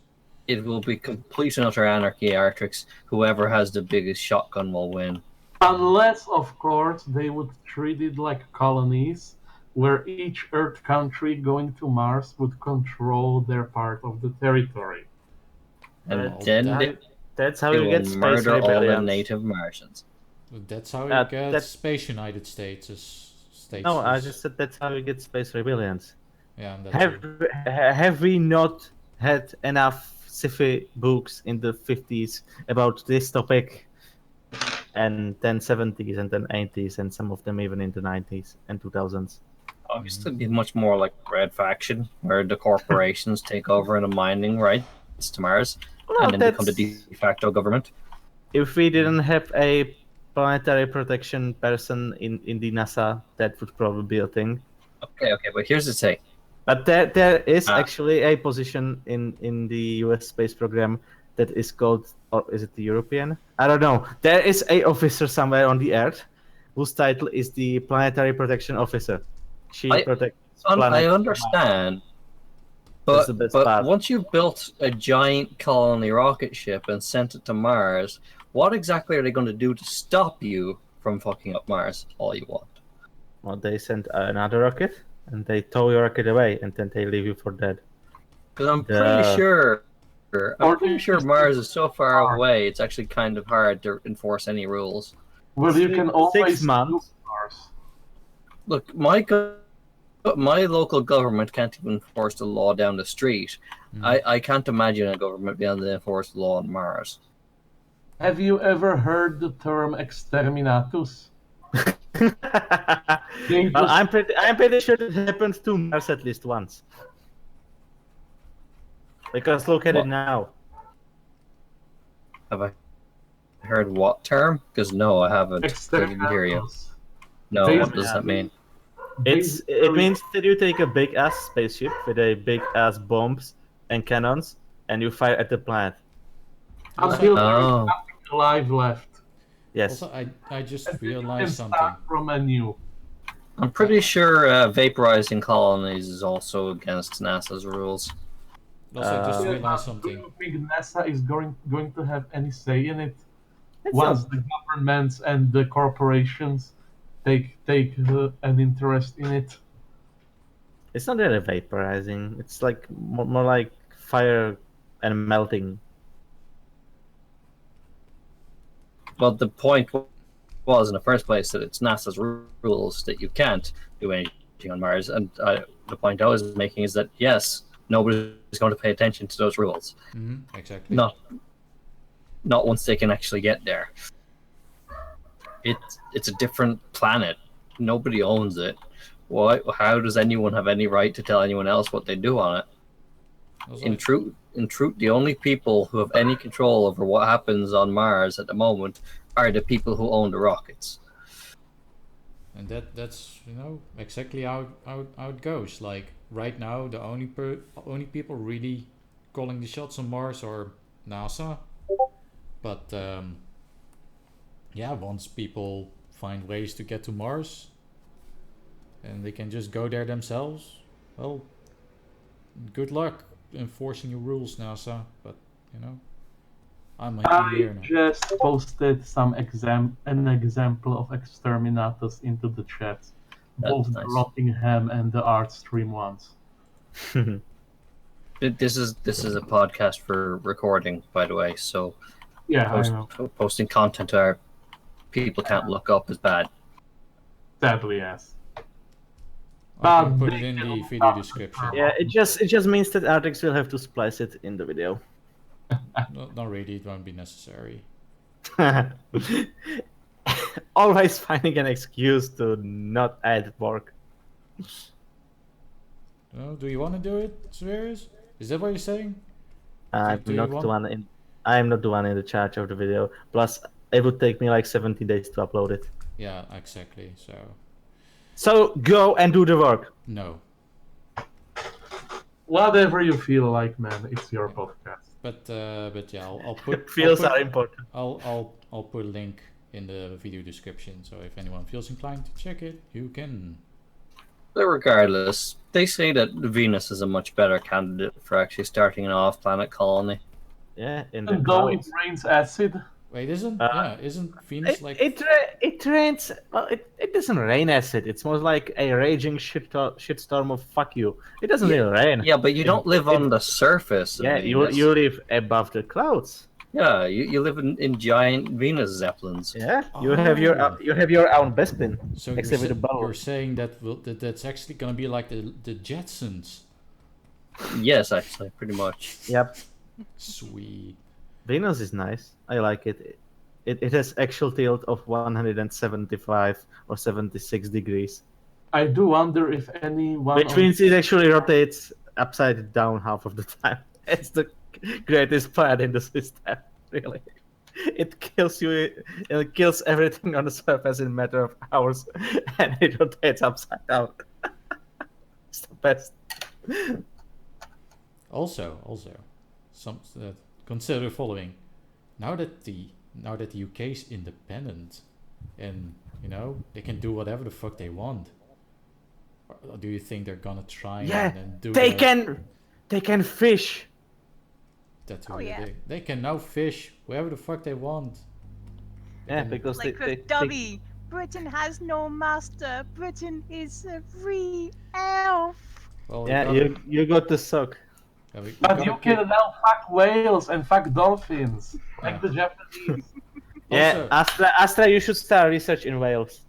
It will be complete and utter anarchy, Artrix. Whoever has the biggest shotgun will win. Unless, of course, they would treat it like colonies, where each Earth country going to Mars would control their part of the territory. And Well, then That's how they you will get space murder all the rebellions. native Martians. That's how you get that's- Space United States as states. No, I just said that's how you get space rebellions. Yeah, and that's true. Have we not had enough sci-fi books in the 50s about this topic, and then 70s and then 80s and some of them even in the 90s and 2000s? Obviously, it'd be much more like Red Faction, where the corporations take over and the mining rights to Mars, and then become the de facto government. If we didn't have a planetary protection person in the NASA, that would probably be a thing. Okay, but here's the thing. But there is actually a position in the US space program that is called, or is it the European? I don't know. There is a officer somewhere on the Earth whose title is the Planetary Protection Officer. She protects planets. I understand. That's But, the best but part. once you've built a giant colony rocket ship and sent it to Mars, what exactly are they going to do to stop you from fucking up Mars all you want? Well, they send another rocket and they tow your rocket away and then they leave you for dead. Because I'm pretty sure Mars is so far away, it's actually kind of hard to enforce any rules. Well, you can always 6 months. use Mars. Look, my local government can't even enforce the law down the street. I can't imagine a government being able to enforce the law on Mars. Have you ever heard the term exterminatus? Well, I'm pretty sure it happened to Mars at least once. Because look at it now. Have I heard what term? Because no, I haven't. I didn't hear you. Exterminatus. No, They- what does that mean? It means that you take a big ass spaceship with a big ass bombs and cannons and you fire at the planet. Until there is Oh. nothing alive left. Yes. Also, I just And then you realized can something. start from anew. I'm pretty sure vaporizing colonies is also against NASA's rules. Also, I just Uh, realized Do something. you think NASA is going to have any say in it It's once not- the governments and the corporations take an interest in it? It's not really vaporizing. It's like more like fire and melting. Well, the point was in the first place that it's NASA's rules that you can't do anything on Mars, and the point I was making is that yes, nobody's going to pay attention to those rules. Exactly. Not once they can actually get there. It's a different planet. Nobody owns it. Why? How does anyone have any right to tell anyone else what they do on it? In truth, the only people who have any control over what happens on Mars at the moment are the people who own the rockets. And that's exactly how it goes. Like right now, the only people really calling the shots on Mars are NASA. But once people find ways to get to Mars, and they can just go there themselves, well, good luck enforcing your rules, NASA. But I'm here now. I just posted an example of exterminators into the chat, both the nice. Rothingham and the Artstream ones. This is a podcast for recording, by the way. So Yeah, I know. posting content where people can't look up is bad. Sadly, yes. I can put it in the video description. Yeah, it just means that Artrix will have to splice it in the video. Not really. It won't be necessary. Always finding an excuse to not add work. Do you want to do it, Xaverius? Is that what you're saying? I'm Do you not want- the one I'm not the one in the charge of the video. Plus, it would take me like 70 days to upload it. Yeah, exactly. So go and do the work. No. Whatever you feel like, man. It's your podcast. But yeah, I'll put. Feels I'll put, are important. I'll put a link in the video description. So if anyone feels inclined to check it, you can. But regardless, they say that Venus is a much better candidate for actually starting an off-planet colony. Yeah, in the And though it clouds. rains acid, Wait, isn't Venus like? It rains. Well, it doesn't rain acid. It's more like a raging shitstorm of fuck you. It doesn't really rain. Yeah, but you don't live on the surface. of Yeah, Venus. you live above the clouds. Yeah, you live in giant Venus zeppelins. Yeah, you have your own Bespin. So except with the bubble. you're saying that's actually gonna be like the Jetsons. Yes, actually, pretty much. Yep. Sweet. Venus is nice. I like it. It has actual tilt of 175 or 76 degrees. I do wonder if anyone. Which means it actually rotates upside down half of the time. It's the greatest part in the system, really. It kills you. It kills everything on the surface in a matter of hours, and it rotates upside down. It's the best. Also, consider the following: now that the UK is independent, and they can do whatever the fuck they want. Or do you think they're gonna try and do? They can fish. That's Oh, really yeah. big. They can now fish wherever the fuck they want. Yeah, because Like they Dubby, Britain has no master. Britain is a free elf. Well, yeah, you got the suck. we But gotta you keep- can now fuck whales and fuck dolphins, like the Japanese. Yeah, Also- Astra, you should start research in Wales.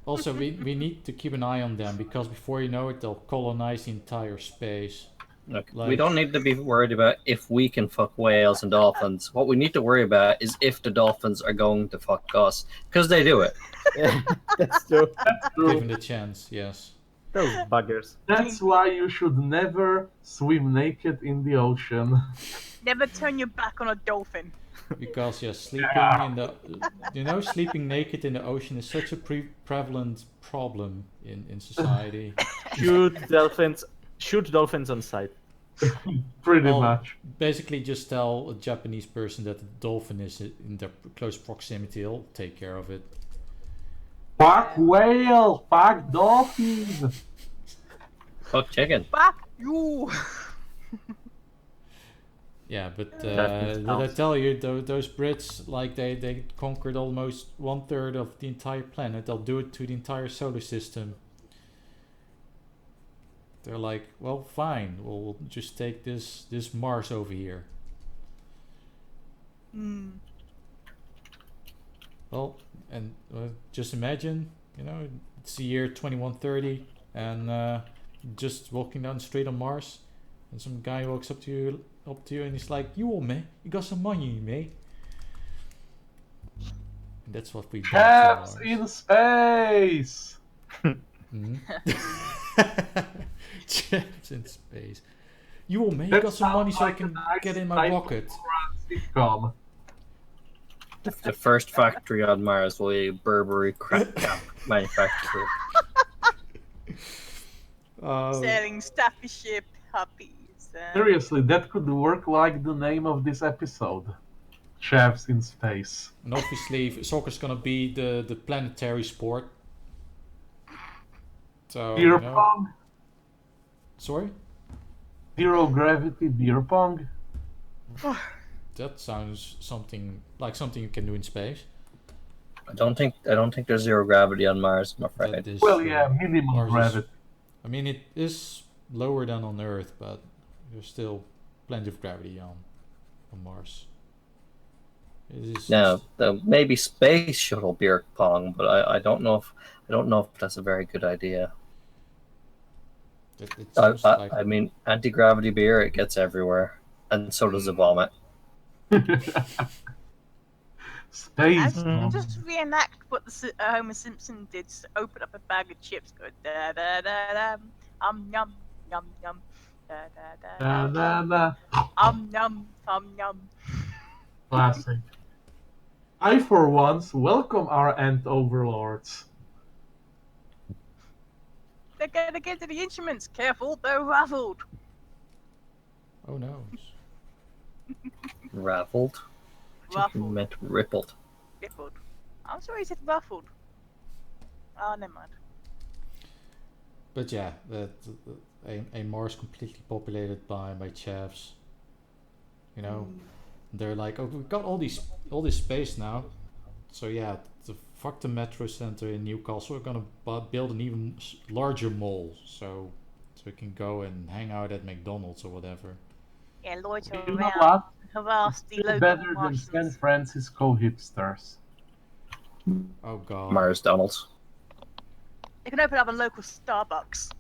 Also, we need to keep an eye on them because before you know it, they'll colonize the entire space. Look, we Like- don't need to be worried about if we can fuck whales and dolphins. What we need to worry about is if the dolphins are going to fuck us, because they do it. Yeah, that's true. Given the chance, yes. Those buggers. That's why you should never swim naked in the ocean. Never turn your back on a dolphin. Because sleeping naked in the ocean is such a prevalent problem in society. Shoot dolphins on sight. Pretty Well, much. Basically, just tell a Japanese person that the dolphin is in their close proximity. They'll take care of it. Fuck whale, fuck dolphin. Fuck chicken. Fuck you. Yeah, but That did makes I sense. tell you those Brits, like they conquered almost 1/3 of the entire planet. They'll do it to the entire solar system. They're like, well, fine, we'll just take this Mars over here. Well, and just imagine, it's the year 2130, and just walking down the street on Mars, and some guy walks up to you, and he's like, "You all, mate? You got some money, mate?" And that's what we got. Caps in space. Chaps in space. You will make us some money so I can get in my rocket. Sitcom. The first factory on Mars will be a Burberry crap cap manufacturer. Selling Staffordshire puppies. Seriously, that could work like the name of this episode. Chefs in space. And obviously, soccer's gonna be the planetary sport. So, Beer pong? Sorry? Zero gravity beer pong? That sounds something you can do in space. I don't think there's zero gravity on Mars, I'm afraid. Well, yeah, minimal Mars gravity. I mean, it is lower than on Earth, but there's still plenty of gravity on Mars. Now, maybe space shuttle beer pong, but I don't know if that's a very good idea. I mean, anti-gravity beer, it gets everywhere, and so does the vomit. Space. Just reenact what the Homer Simpson did. Just open up a bag of chips, go da da da da, yum yum yum, da da da da, yum yum. Classic. I, for once, welcome our ant overlords. They're gonna get to the instruments. Careful, they're raffled. Oh no. Raffled? Ruffled. Meant rippled. Rippled. I'm sorry, he said ruffled. Oh, never mind. But yeah, a Mars completely populated by chavs. You know, they're like, oh, we've got all this space now. So yeah, fuck the metro center in Newcastle. We're gonna build an even larger mall, so we can go and hang out at McDonald's or whatever. Yeah, loiter You know around. what? Harass the local Better than Martians. San Francisco hipsters. Oh god. Mars Donalds. They can open up a local Starbucks.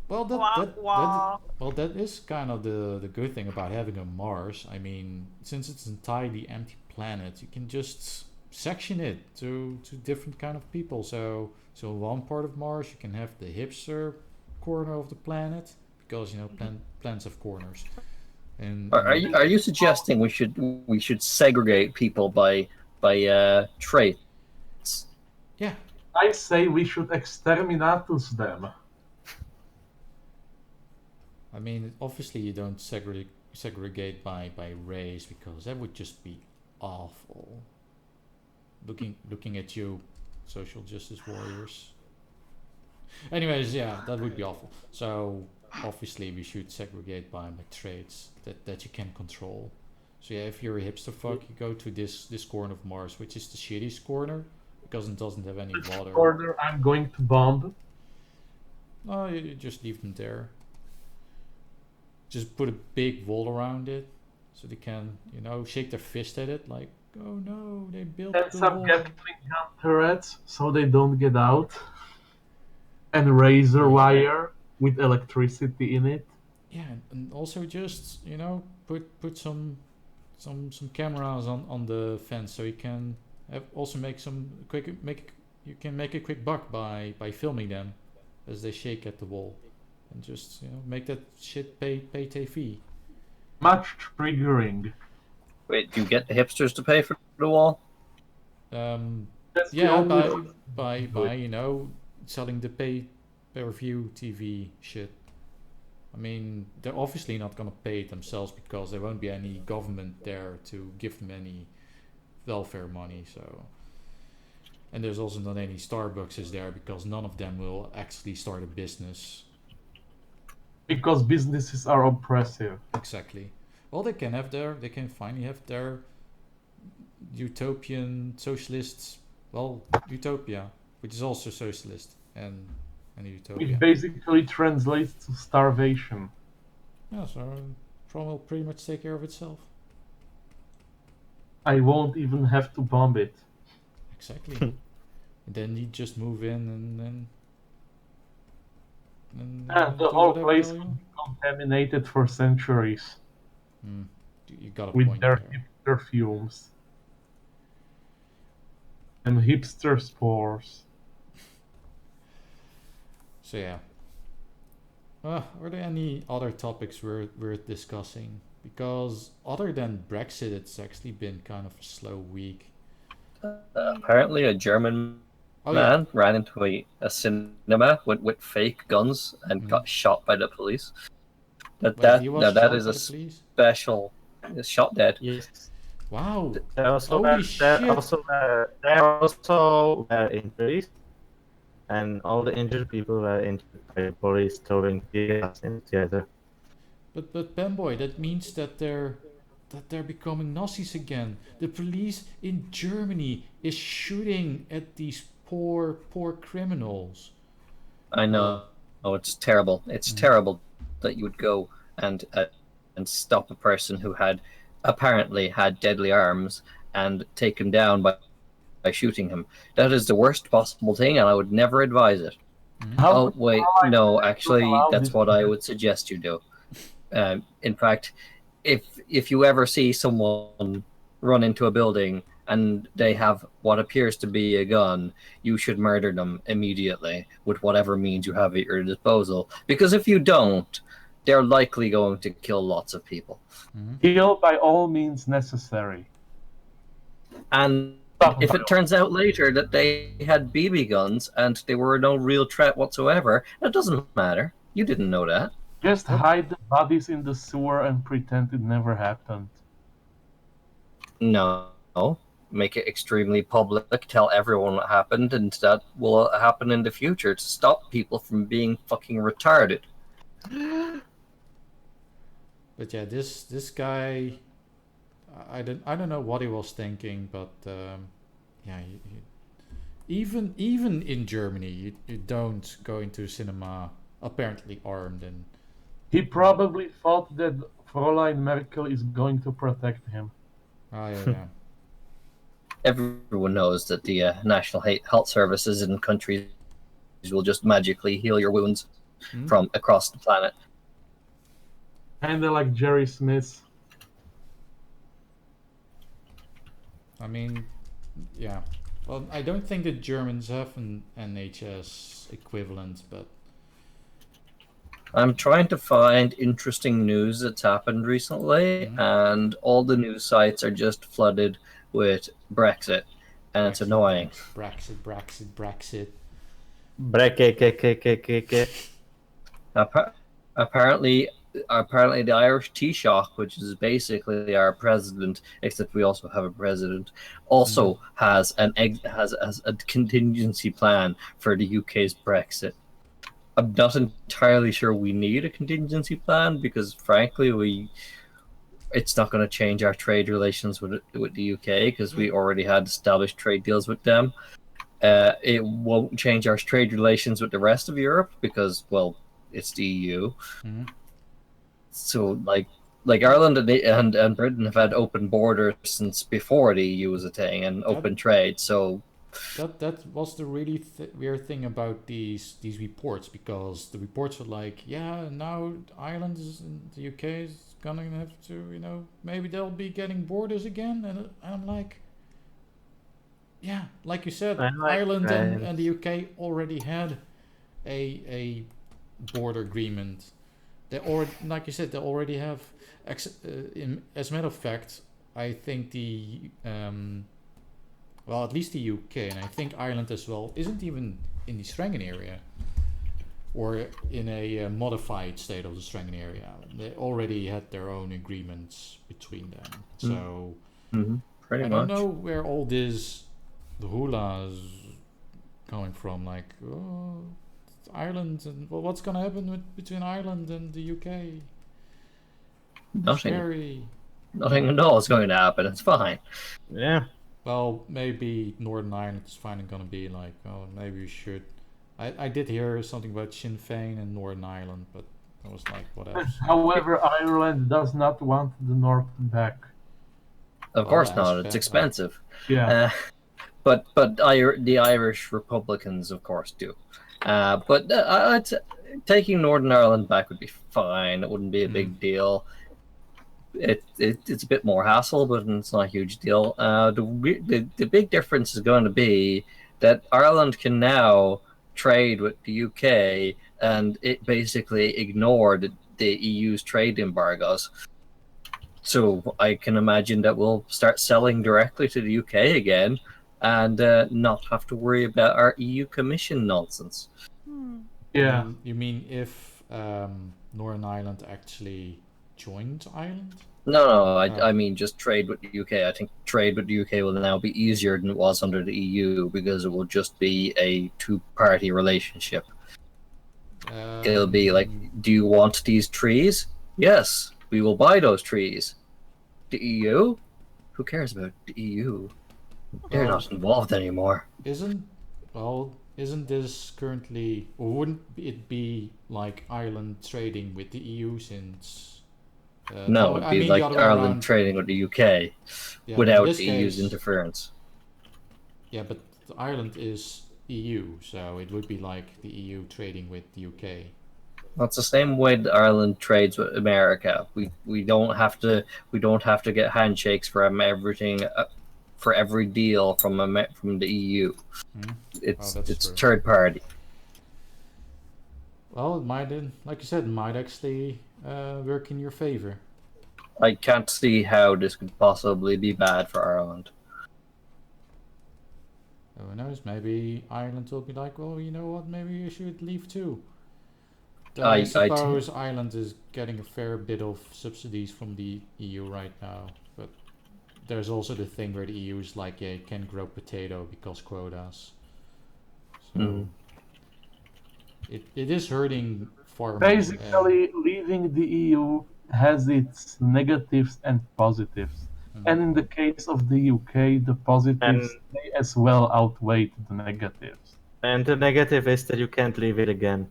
Well, Wah. that is kind of the good thing about having a Mars. I mean, since it's an entirely empty planet, you can just section it to different kind of people. So one part of Mars, you can have the hipster corner of the planet, because you know planets have corners. And Are you suggesting we should segregate people by traits? Yeah. I say we should exterminatus them. I mean, obviously you don't segregate by race, because that would just be awful. Looking at you, social justice warriors. Anyways, yeah, that would be awful. So obviously we should segregate by traits that you can control. So yeah, if you're a hipster fuck, you go to this corner of Mars, which is the shittiest corner, because it doesn't have any water. Corner I'm going to bomb. No, you just leave them there. Just put a big wall around it, so they can, you know, shake their fist at it, like, oh no, they built And the some wall. Gatling gun turrets so they don't get out. And razor wire with electricity in it. Yeah, and also just, you know, put some cameras on the fence, so you can make a quick buck by filming them as they shake at the wall, and just, you know, make that shit pay TV. Much triggering. Wait, do you get the hipsters to pay for the wall? That's the Yeah, only by you know, selling the pay-per-view TV shit. I mean, they're obviously not gonna pay it themselves, because there won't be any government there to give them any welfare money. So, and there's also not any Starbucks there, because none of them will actually start a business. Because businesses are oppressive. Exactly. Well, they can finally have their utopian socialists. Well, utopia, which is also socialist and utopia. Which basically translates to starvation. Yeah, so Tron will pretty much take care of itself. I won't even have to bomb it. Exactly. And then you just move in and The do whole whatever place the hell will be contaminated for centuries you got a with point their there. hipster fumes and hipster spores. So yeah. Are there any other topics worth discussing? Because other than Brexit, it's actually been kind of a slow week. Apparently, a German man ran into a cinema with fake guns and got shot by the police. That is a special. Shot dead. Yes. Wow. Holy shit. There also were injuries, and all the injured people were injured by police throwing tear gas together. But Panboy, that means that they're becoming Nazis again. The police in Germany is shooting at these poor criminals. I know. Oh, it's terrible. It's terrible that you would go and stop a person who had apparently had deadly arms and take him down by shooting him. That is the worst possible thing, and I would never advise it. Oh wait, no, actually, that's what I would suggest you do. In fact, if you ever see someone run into a building and they have what appears to be a gun, you should murder them immediately with whatever means you have at your disposal. Because if you don't, they're likely going to kill lots of people. Kill by all means necessary. And if it turns out later that they had BB guns and they were no real threat whatsoever, that doesn't matter. You didn't know that. Just hide the bodies in the sewer and pretend it never happened. No. Make it extremely public, tell everyone what happened, and that will happen in the future to stop people from being fucking retarded. But yeah, this guy, I don't know what he was thinking, but yeah, even in Germany, you don't go into cinema apparently armed, and he probably thought that Fräulein Merkel is going to protect him. Oh yeah. Everyone knows that the national health services in countries will just magically heal your wounds from across the planet. And they're like Jerry Smith. I mean, yeah. Well, I don't think the Germans have an NHS equivalent, but I'm trying to find interesting news that's happened recently, and all the news sites are just flooded with Brexit, and it's annoying. Brexit. Apparently the Irish Taoiseach, which is basically our president, except we also have a president, also has a contingency plan for the UK's Brexit. I'm not entirely sure we need a contingency plan because, frankly, it's not going to change our trade relations with the UK because we already had established trade deals with them. It won't change our trade relations with the rest of Europe because, well, it's the EU. So, like Ireland and Britain have had open borders since before the EU was a thing and open trade. So that was the really weird thing about these reports, because the reports were like, yeah, now Ireland is in the UK is gonna have to, maybe they'll be getting borders again, and I'm like, yeah, like you said, Ireland and the UK already had a border agreement. They already, like you said, they already have. As a matter of fact, I think well, at least the UK, and I think Ireland as well, isn't even in the Schengen area, or in a modified state of the Schengen area. They already had their own agreements between them. So I don't know where all this hula is coming from. Like, Ireland, and well, what's gonna happen between Ireland and the UK? Nothing at all is going to happen. It's fine. Yeah. Well, maybe Northern Ireland is finally gonna be like, oh, maybe we should. I did hear something about Sinn Féin and Northern Ireland, but I was like, what else? However, Ireland does not want the North back. Of course not. It's expensive. Yeah. But the Irish Republicans, of course, do. But taking Northern Ireland back would be fine. It wouldn't be a big deal. It's a bit more hassle, but it's not a huge deal. The big difference is going to be that Ireland can now trade with the UK, and it basically ignored the EU's trade embargoes. So I can imagine that we'll start selling directly to the UK again, and not have to worry about our EU Commission nonsense. Yeah. You mean if Northern Ireland actually joined Ireland? No, I mean just trade with the UK. I think trade with the UK will now be easier than it was under the EU because it will just be a two-party relationship. It'll be like, do you want these trees? Yes, we will buy those trees. The EU? Who cares about the EU? They're not involved anymore. Isn't this currently, or wouldn't it be like Ireland trading with the EU since? No, it'd be like Ireland trading with the UK without the EU's interference. Yeah, but Ireland is EU, so it would be like the EU trading with the UK. That's the same way that Ireland trades with America. We don't have to get handshakes from everything for every deal from the EU. It's true. third party. Well, it might, like you said, might actually work in your favor. I can't see how this could possibly be bad for Ireland. Who knows? Maybe Ireland will be like, well, you know what? Maybe you should leave too. I suppose Ireland is getting a fair bit of subsidies from the EU right now, but there's also the thing where the EU is like, yeah, you can't grow potato because quotas. So it is hurting farmers. Basically, leaving the EU has its negatives and positives. And in the case of the UK, the positives may as well outweigh the negatives. And the negative is that you can't leave it again.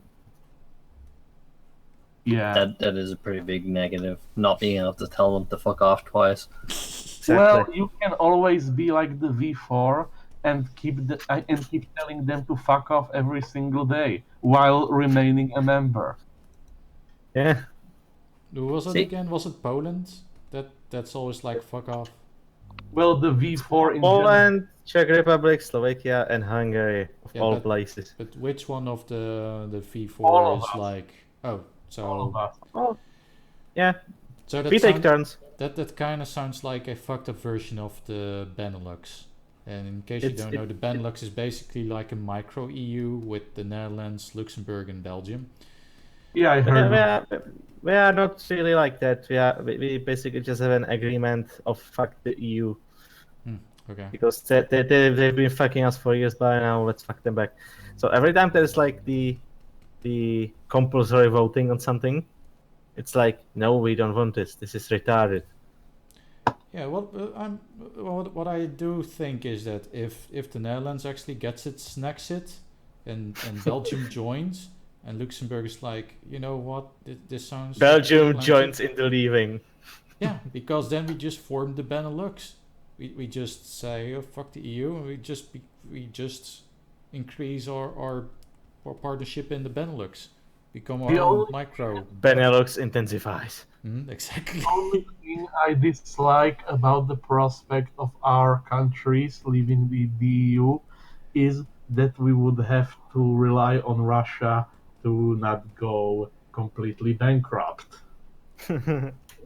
Yeah. That is a pretty big negative, not being able to tell them to fuck off twice. Exactly. Well, you can always be like the V4 and keep telling them to fuck off every single day while remaining a member. Yeah. Who was it again? Was it Poland? That's always like fuck off. Well, the V4 in Poland, Czech Republic, Slovakia, and Hungary, of all places. But which one of the V4 All is of us. like? Oh, so all of us. Oh, yeah. so We take turns. That kind of sounds like a fucked up version of the Benelux. And in case you don't know, the Benelux is basically like a micro EU with the Netherlands, Luxembourg, and Belgium. Yeah, I heard. We are not really like that. We basically just have an agreement of fuck the EU. Okay. Because they've been fucking us for years by now. Let's fuck them back. So every time there's like the compulsory voting on something, it's like, no, we don't want this. This is retarded. Yeah, well, what I do think is that if the Netherlands actually gets its Snexit and Belgium joins, and Luxembourg is like, you know what, this sounds... Belgium joins in the leaving. Yeah, because then we just form the Benelux. We just say, oh, fuck the EU, and we just increase our partnership in the Benelux. Become our own micro... Benelux intensifies. Exactly. The only thing I dislike about the prospect of our countries leaving the EU is that we would have to rely on Russia to not go completely bankrupt.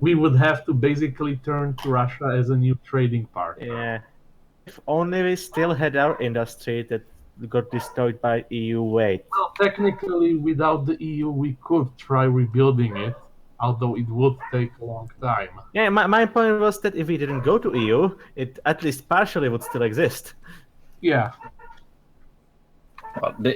We would have to basically turn to Russia as a new trading partner. Yeah. If only we still had our industry that got destroyed by EU weight. Well, technically, without the EU, we could try rebuilding it, although it would take a long time. Yeah, my point was that if we didn't go to EU, it at least partially would still exist. Yeah.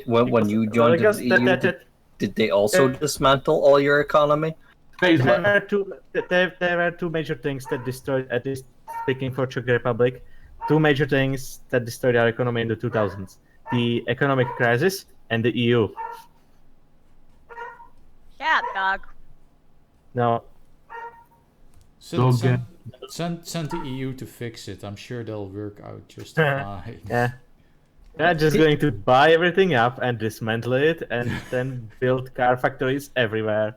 When you joined the EU, did they also dismantle all your economy? There were two major things that destroyed, at least speaking for Czech Republic, two major things that destroyed our economy in the 2000s. The economic crisis and the EU. Yeah, dog. No. Send the EU to fix it. I'm sure they'll work out just fine. Yeah. They're just going to buy everything up and dismantle it and then build car factories everywhere.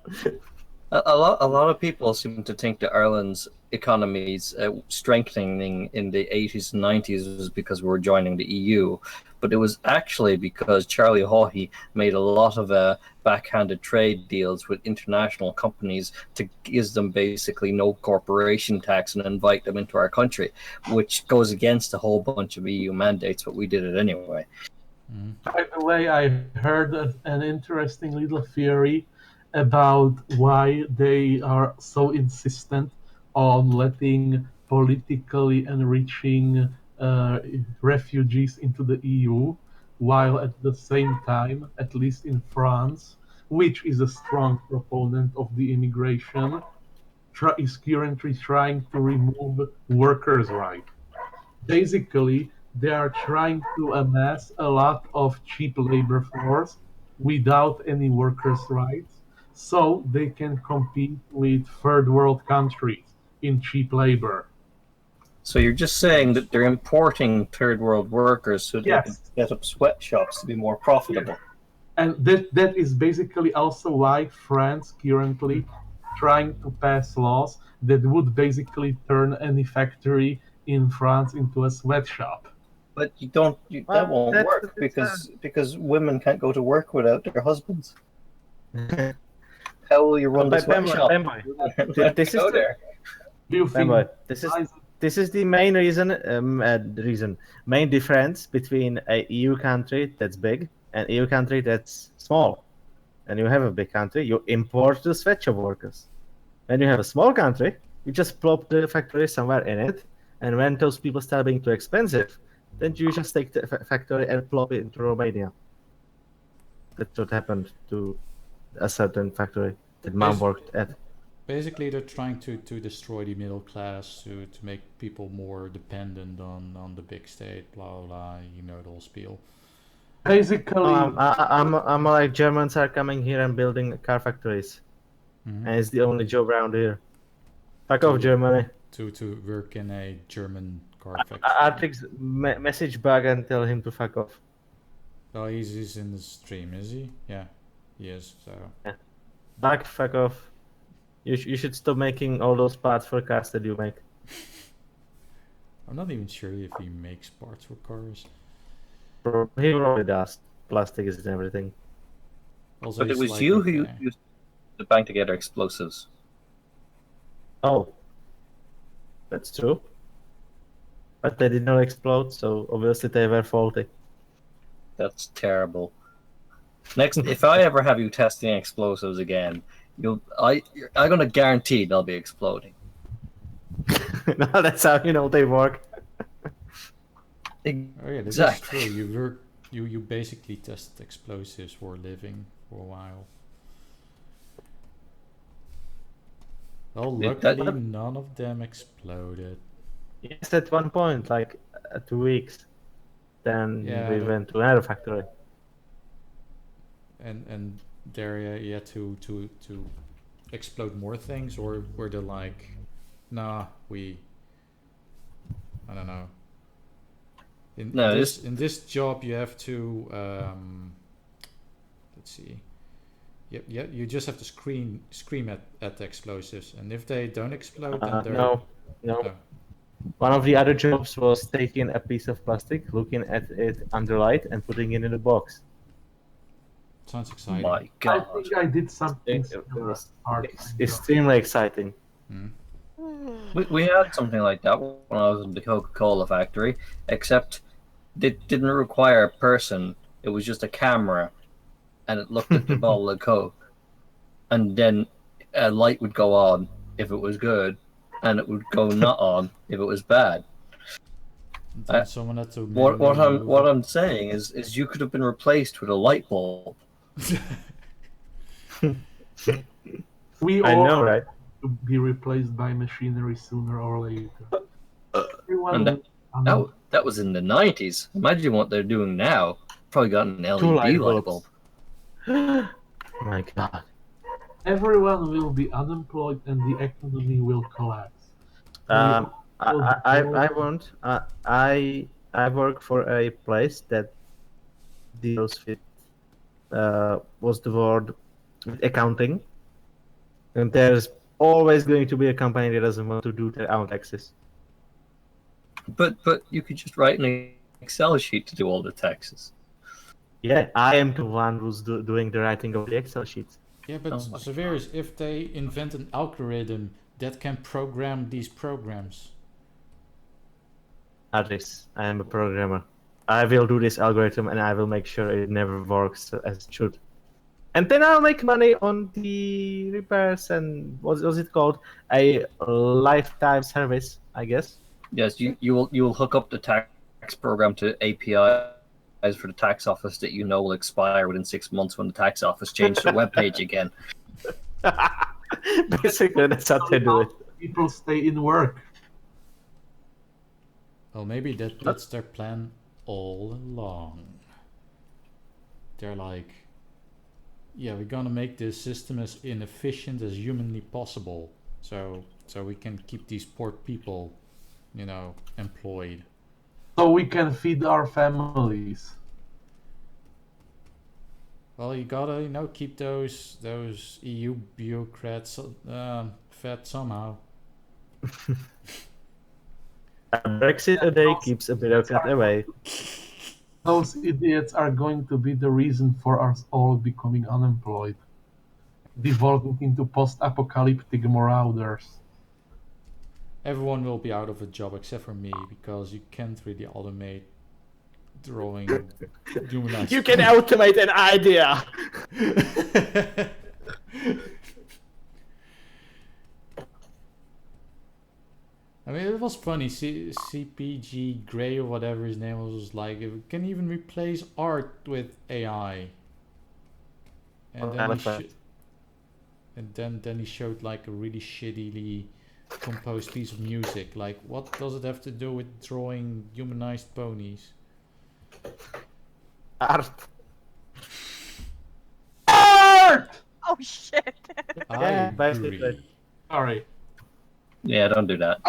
A lot of people seem to think that Ireland's economy's strengthening in the 80s and 90s was because we were joining the EU, but it was actually because Charlie Haughey made a lot of backhanded trade deals with international companies to give them basically no corporation tax and invite them into our country, which goes against a whole bunch of EU mandates, but we did it anyway. By the way, I heard an interesting little theory about why they are so insistent on letting politically enriching refugees into the EU, while at the same time, at least in France, which is a strong proponent of the immigration, is currently trying to remove workers' rights. Basically, they are trying to amass a lot of cheap labor force without any workers' rights, so they can compete with third world countries in cheap labor. So you're just saying that they're importing third world workers so they can Yes. set up sweatshops to be more profitable. And that is basically also why France currently trying to pass laws that would basically turn any factory in France into a sweatshop. But that Well, won't that's- work because women can't go to work without their husbands. How will you run the sweatshop? Panboy, this is Go the- there. Do you think Panboy, this is the main main difference between a EU country that's big and EU country that's small. And you have a big country, you import the sweatshop workers. When you have a small country, you just plop the factory somewhere in it, and when those people start being too expensive, then you just take the factory and plop it into Romania. That's what happened to a certain factory that Mom worked at. Basically, they're trying to destroy the middle class to make people more dependent on the big state, blah, blah, blah, you know, the whole spiel. basically I'm like, Germans are coming here and building car factories, Mhm. and it's the only job around here. Fuck off, Germany. To work in a German car factory. Artrix, message Bug and tell him to fuck off. Oh, he's in the stream, is he? Yeah, he is, so... Bug, fuck off. You should stop making all those parts for cars that you make. I'm not even sure if he makes parts for cars. He probably does. Plastic is and everything. Also, But it he's was like you a who guy. used to bang together explosives. Oh. That's true. But they did not explode, so obviously they were faulty. That's terrible. Next, if I ever have you testing explosives again, I'm gonna guarantee they'll be exploding. No, that's how you know they work. Oh yeah, this Exactly. is true. You basically test explosives for a living for a while. Well, luckily none of them exploded. Yes, at one point, like 2 weeks. Then Yeah, we but- went to another factory. And there you had to explode more things, or were they like, nah, I don't know. In this job you have to let's see. Yep, you just have to scream at the explosives, and if they don't explode, then they're No. Oh. One of the other jobs was taking a piece of plastic, looking at it under light, and putting it in a box. Sounds exciting. My I God. think I did something It similar. was Hmm. extremely exciting. We had something like that when I was in the Coca-Cola factory, except it didn't require a person. It was just a camera, and it looked at the bottle of Coke, and then a light would go on if it was good, and it would go not on if it was bad. Then someone had to What manually I'm saying is you could have been replaced with a light bulb. We I all know, right? to be replaced by machinery sooner or later. Everyone And that was in the 90s. Imagine what they're doing now. Probably got an LED light bulb. My God. everyone will be unemployed and the economy will collapse. I won't. I work for a place that deals with what's the word, with accounting, And there's always going to be a company that doesn't want to do their own taxes. But you could just write an Excel sheet to do all the taxes. Yeah, I am the one who's doing the writing of the Excel sheets. Yeah, but Xaverius, if they invent an algorithm that can program these programs. Artrix, I am a programmer. I will do this algorithm and I will make sure it never works as it should. And then I'll make money on the repairs and what was it called? A lifetime service, I guess. Yes, you will hook up the tax program to APIs for the tax office that you know will expire within 6 months when the tax office changes their webpage again. Basically, that's how they do it. People stay in work. Well, maybe that's their plan all along. They're like, yeah, we're gonna make this system as inefficient as humanly possible, so we can keep these poor people, you know, employed. So we can feed our families. Well, you gotta, you know, keep those EU bureaucrats fed somehow. Brexit a day keeps a bureaucrat away. Those idiots are going to be the reason for us all becoming unemployed, devolving into post-apocalyptic marauders. Everyone will be out of a job except for me, because you can't really automate drawing humanized. You can automate an idea! I mean, it was funny. CPG Grey or whatever his name was like, it can even replace art with AI. And then he showed like a really shittily composed piece of music. Like, what does it have to do with drawing humanized ponies? Art! Art! Oh shit! I agree. Sorry. Yeah, don't do that.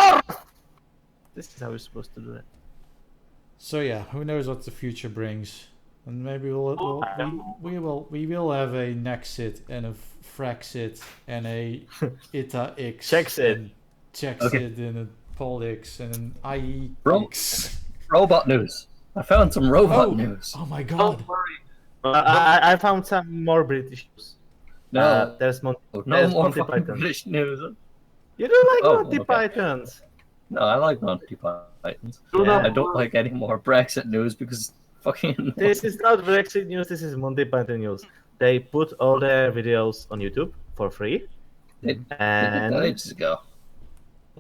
This is how we're supposed to do it. So yeah, who knows what the future brings? And maybe we will have a Nexit and a Fraxit and a ITA X Chexit. and Chexit and a Polix and an IEX. Robot news. I found some robot news. Oh my god! Don't worry. I found some more British news. No, There's no there's more Monty fucking Python. British news. You don't like Monty okay. Pythons? No, I like Monty Pythons. Yeah. I don't like any more Brexit news because fucking. This is not Brexit news, this is Monty Python news. They put all their videos on YouTube for free. They did that And ages ago.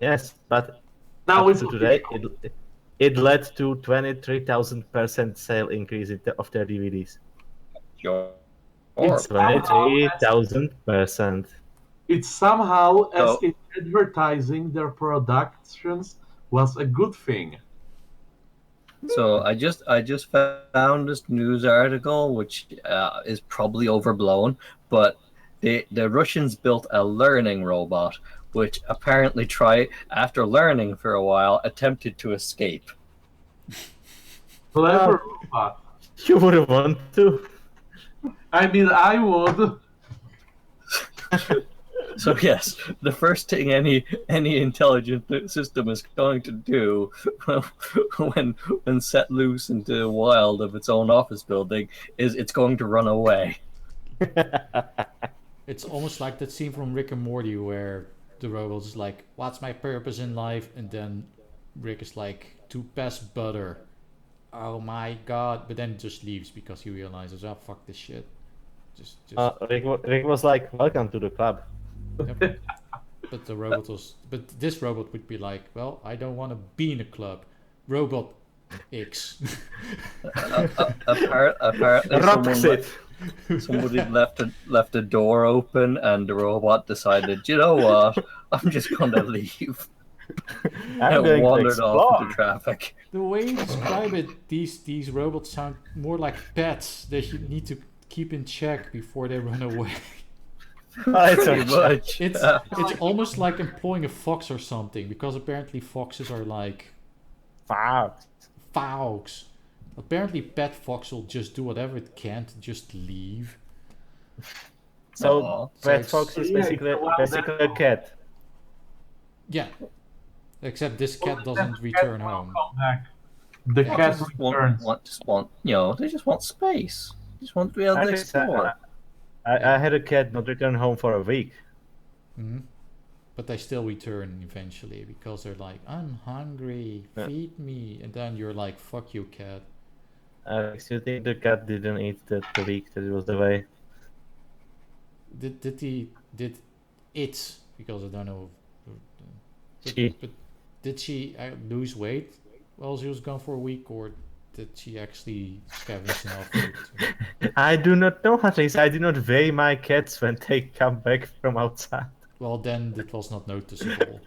yes, but Now up it's to today, it led to 23,000% sale increase of their DVDs. Sure. It's 23,000%. It's somehow as So- if advertising their productions was a good thing. So I just found this news article, which is probably overblown, but the Russians built a learning robot, which apparently after learning for a while, attempted to escape. Clever robot. You wouldn't want to. I mean, I would. So yes, the first thing any intelligent system is going to do when set loose into the wild of its own office building is it's going to run away. It's almost like that scene from Rick and Morty where the robot is like, "What's my purpose in life?" And then Rick is like, "To pass butter." Oh my god! But then just leaves because he realizes, "Oh fuck this shit." Just. Rick was like, "Welcome to the club." Yep. But this robot would be like, "Well, I don't want to be in a club." Robot X. Apparently, somebody left a door open, and the robot decided, you know what? I'm just gonna leave. I'm And going to wandered off explore. into traffic. The way you describe it, these robots sound more like pets that you need to keep in check before they run away. Pretty much. It's almost like employing a fox or something, because apparently foxes are like fox. Apparently pet fox will just do whatever it can to just leave. So Aw. Red So Fox is Yeah, it's basically a wild a cat. Yeah. Except this cat Well, doesn't that return cat will home. come back. The Yeah. cat Just returns. they just want space. Just want to be able to Artrix, explore. I had a cat not return home for a week. Hmm. But they still return eventually because they're like, I'm hungry, Yeah. feed me. And then you're like, fuck you, cat. Alex, you think the cat didn't eat the week that it was away? Did it, because I don't know. But, She. but did she lose weight while she was gone for a week, or did she actually scavenge enough food? I do not know, Artrix. I do not weigh my cats when they come back from outside. Well, then it was not noticeable.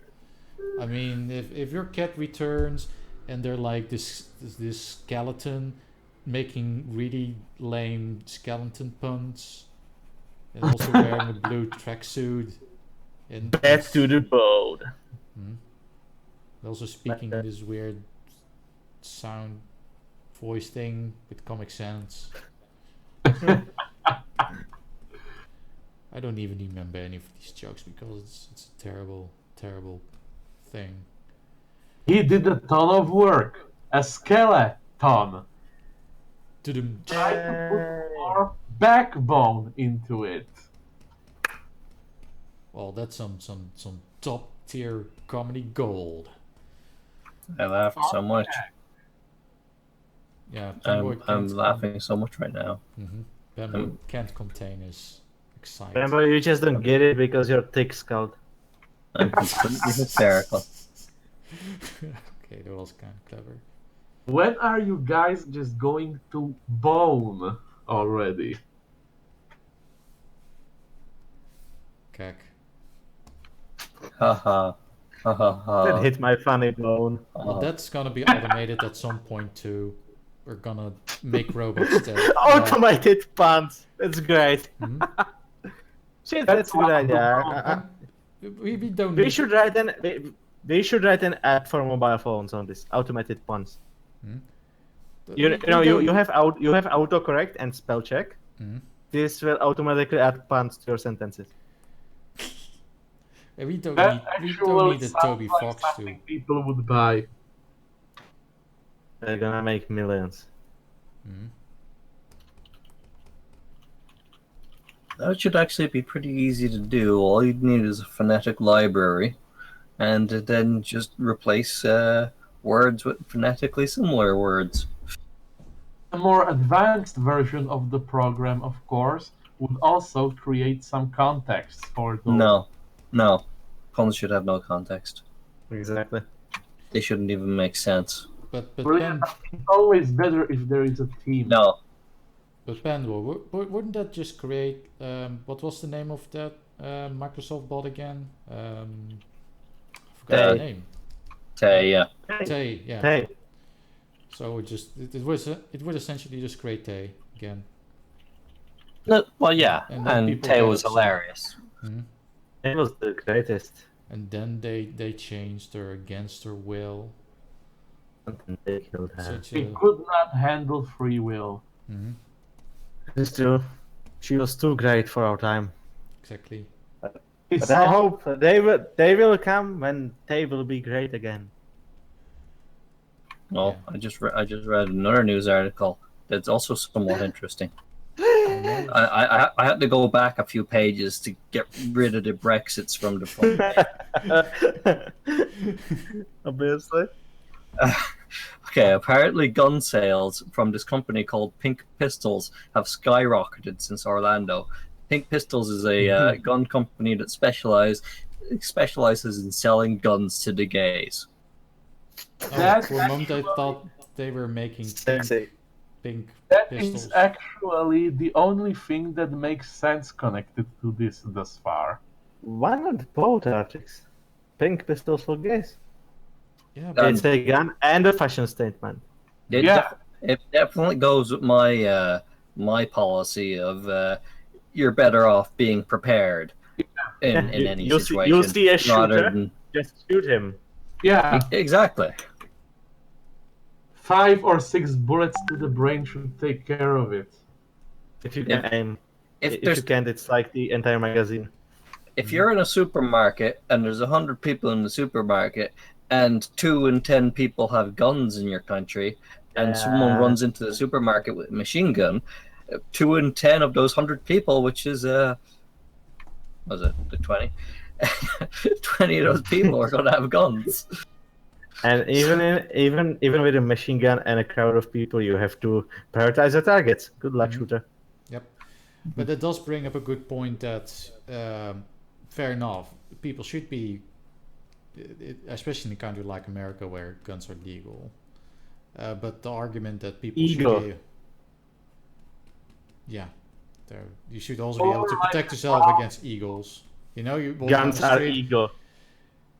I mean, if your cat returns and they're like this skeleton making really lame skeleton puns and also wearing a blue tracksuit and Back to the boat. also speaking this weird sound voice thing with Comic Sans. I don't even remember any of these jokes because it's a terrible thing. He did a ton of work. A skeleton. To the Try to put more backbone into it. well, that's some top tier comedy gold. I laughed so much. Yeah, I'm laughing so much right now. Panboy can't contain his excitement. Remember, you just don't get it because you're thick-skulled. I'm completely hysterical. Okay, that was kind of clever. When are you guys just going to bone already? Kek. Haha. Ha ha ha. That hit my funny bone. Well, that's gonna be automated at some point too. We're gonna make robots that Automated puns. That's great. Mhm. Shit, that's a good idea. We don't We need should write an app for mobile phones on this automated puns. You have autocorrect and spell check. This will automatically add puns to your sentences. We don't That need actually a sounds Toby like Fox something to. people would buy. They're gonna make millions. That should actually be pretty easy to do. All you'd need is a phonetic library, and then just replace words with phonetically similar words. A more advanced version of the program, of course, would also create some context for those. No. Puns should have no context. Exactly. They shouldn't even make sense. But Brilliant. It's always better if there is a team. No. But Panboy, wouldn't that just create what was the name of that Microsoft bot again? I forgot the name. Yeah. Tay, yeah. Hey, So it would essentially just create Tay again. No, well, yeah. And then And people Tay get was upset. hilarious. it was the greatest. And then they changed her against her will. And they killed her. Such We a could not handle free will. It's true. She was too great for our time. exactly. It's But I all- hope they will come when they will be great again. Well, Yeah. I just read another news article that's also somewhat interesting. I had to go back a few pages to get rid of the Brexits from the front. Obviously. Okay, apparently gun sales from this company called Pink Pistols have skyrocketed since Orlando. Pink Pistols is a gun company that specializes in selling guns to the gays. That's For a moment I thought they were making Sexy. pink That pistols. is actually the only thing that makes sense connected to this thus far. Why not both, Artrix? Pink pistols for gays. Yeah, Um, It's a gun and a fashion statement. It, Yeah. it definitely goes with my my policy of you're better off being prepared in any situation You see a rather shooter, than just shoot him. Yeah, exactly. 5 or 6 bullets to the brain should take care of it. If you can aim. If you can't, it's like the entire magazine. If you're in a supermarket and there's 100 people in the supermarket and 2 in 10 people have guns in your country, and someone runs into the supermarket with a machine gun, 2 in 10 of those 100 people, which is was it the 20? 20 of those people are going to have guns. And even with a machine gun and a crowd of people, you have to prioritize your targets. Good luck, shooter. Yep. But that does bring up a good point that, fair enough, people should be, especially in a country like America where guns are legal. But the argument that people should be... Yeah. You should also be able to protect yourself against eagles. You know, you walk guns down the are street, eagle.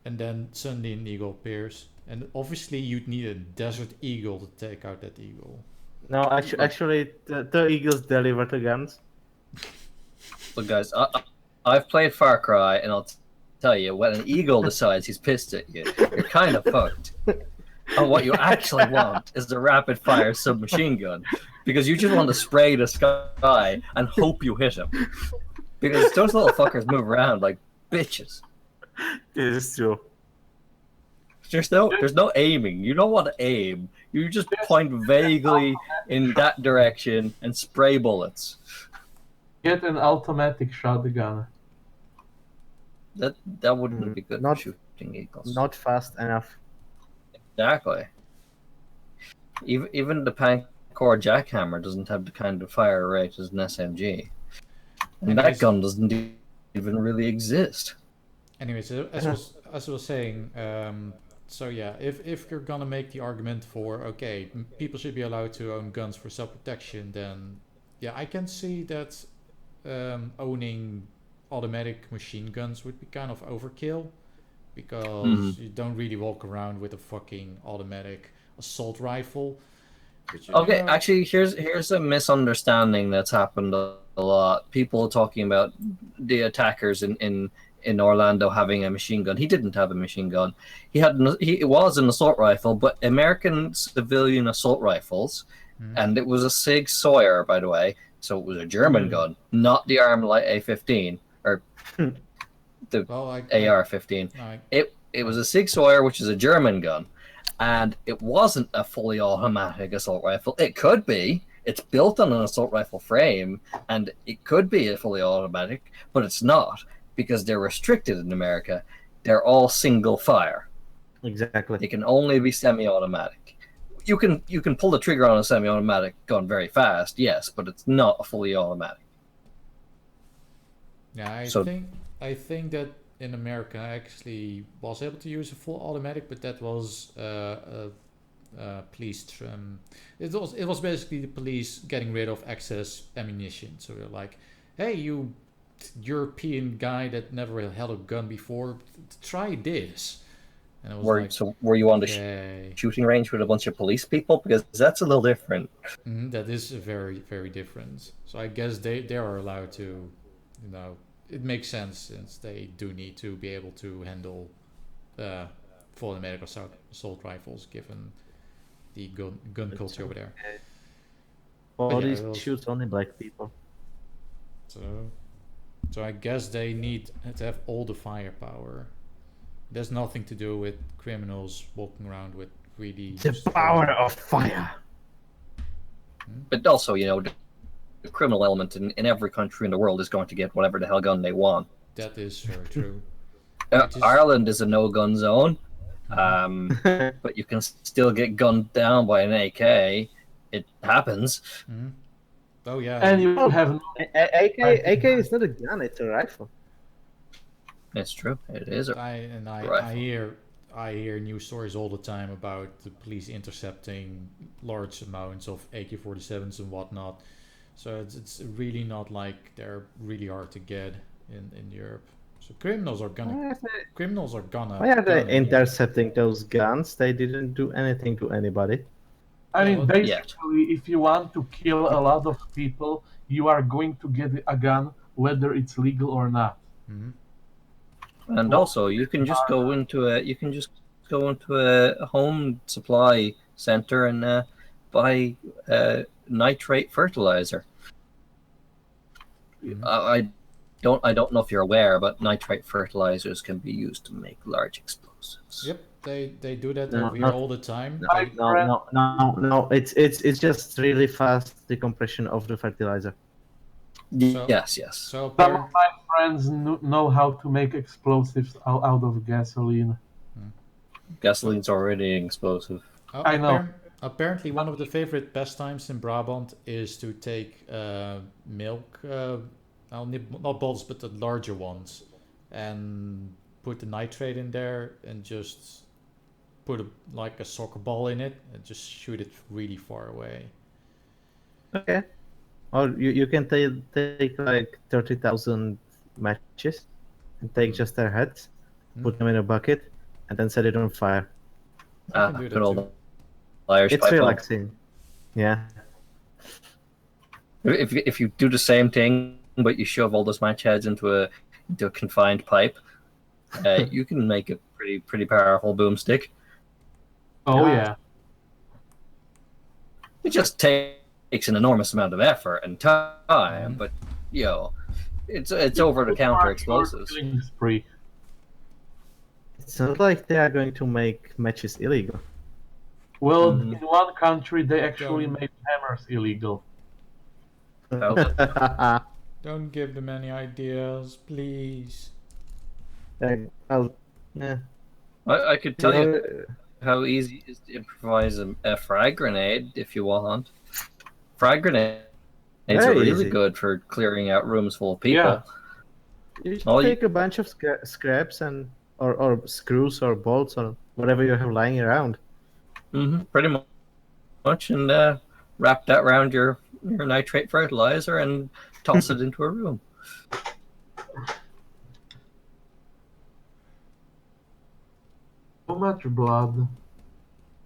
and then suddenly an eagle appears. And obviously you'd need a desert eagle to take out that eagle. No, actually, the eagles deliver the guns. Look, guys, I've played Far Cry, and I'll tell you, when an eagle decides he's pissed at you, you're kind of fucked. And what you actually want is the rapid-fire submachine gun, because you just want to spray the sky and hope you hit him. Because those little fuckers move around like bitches. It is true. There's no aiming. You don't want to aim. You just point vaguely in that direction and spray bullets. Get an automatic shotgun. That wouldn't be good for shooting eagles. Not fast enough. Exactly. Even the Panboy jackhammer doesn't have the kind of fire rate as an SMG. And that gun doesn't even really exist. Anyways, as I was saying, so yeah, if you're gonna make the argument for, okay, people should be allowed to own guns for self-protection, then yeah, I can see that owning automatic machine guns would be kind of overkill, because you don't really walk around with a fucking automatic assault rifle. Okay, actually, here's a misunderstanding that's happened a lot. People talking about the attackers in Orlando having a machine gun. He didn't have a machine gun. It was an assault rifle, but American civilian assault rifles, and it was a Sig Sauer, by the way. So it was a German gun, not the Armalite A-15 or the AR-15. It was a Sig Sauer, which is a German gun, and it wasn't a fully automatic assault rifle. It could be. It's built on an assault rifle frame, and it could be a fully automatic, but it's not, because they're restricted in America. They're all single fire. Exactly. They can only be semi-automatic. You can pull the trigger on a semi-automatic gun very fast, yes, but it's not a fully automatic. Yeah, I think that in America I actually was able to use a full automatic, but that was police. It was basically the police getting rid of excess ammunition. So they're like, hey, you European guy that never held a gun before, try this. And I was were you on the shooting range with a bunch of police people? Because that's a little different. That is very, very different. So I guess they are allowed to, it makes sense, since they do need to be able to handle full automatic assault rifles, given the gun culture over there. Police shoots only black people. So I guess they need to have all the firepower. There's nothing to do with criminals walking around with really... The power of fire! But also, the criminal element in every country in the world is going to get whatever the hell gun they want. That is very true. Ireland is a no-gun zone, but you can still get gunned down by an AK. It happens. Oh yeah. And you will have... AK is not a gun, it's a rifle. It's true. It is. I hear news stories all the time about the police intercepting large amounts of AK-47s and whatnot. So it's really not like they're really hard to get in Europe. So criminals are gonna. Why are they intercepting those guns? They didn't do anything to anybody. I mean, basically, if you want to kill a lot of people, you are going to get a gun, whether it's legal or not. And also, you can just go into a home supply center and buy nitrate fertilizer. I don't know if you're aware, but nitrate fertilizers can be used to make large explosives. Yep, they do that No, over here not- all the time. No. It's just really fast decompression of the fertilizer. Yes. So Some of my friends know how to make explosives out of gasoline. Gasoline's already explosive. I know. Apparently, one of the favorite pastimes in Brabant is to take milk, not bottles, but the larger ones, and put the nitrate in there and just put like a soccer ball in it and just shoot it really far away. Okay. Or you can take like 30,000 matches and take just their heads, put them in a bucket, and then set it on fire. I can do that Good old too. Irish It's pipe bomb. relaxing. Yeah. If you do the same thing, but you shove all those match heads into a confined pipe, you can make a pretty powerful boomstick. Oh yeah. It just takes an enormous amount of effort and time, but it's over the counter explosives. Killing spree. It's not like they are going to make matches illegal. Well, in one country they actually Don't- made hammers illegal. Don't give them any ideas, please. Well, yeah. I could tell you how easy it is to improvise a frag grenade if you want. Frag grenades are Very really easy. good for clearing out rooms full of people. Yeah. You should All you- take a bunch of scraps or screws or bolts or whatever you have lying around. Pretty much, and wrap that around your nitrate fertilizer and toss it into a room. So much blood.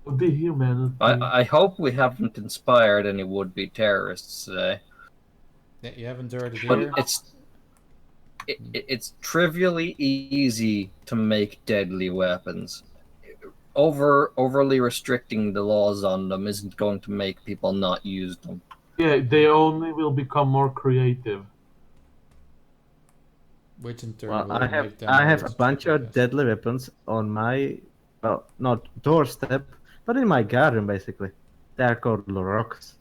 The humanity. I hope we haven't inspired any would-be terrorists today, Yeah, you haven't heard it but here. it's trivially easy to make deadly weapons. Overly restricting the laws on them isn't going to make people not use them. Yeah, they only will become more creative. Which in turn Well, will I make them have a more bunch of stupid. deadly weapons on my, well, not doorstep, but in my garden basically. They are called rocks.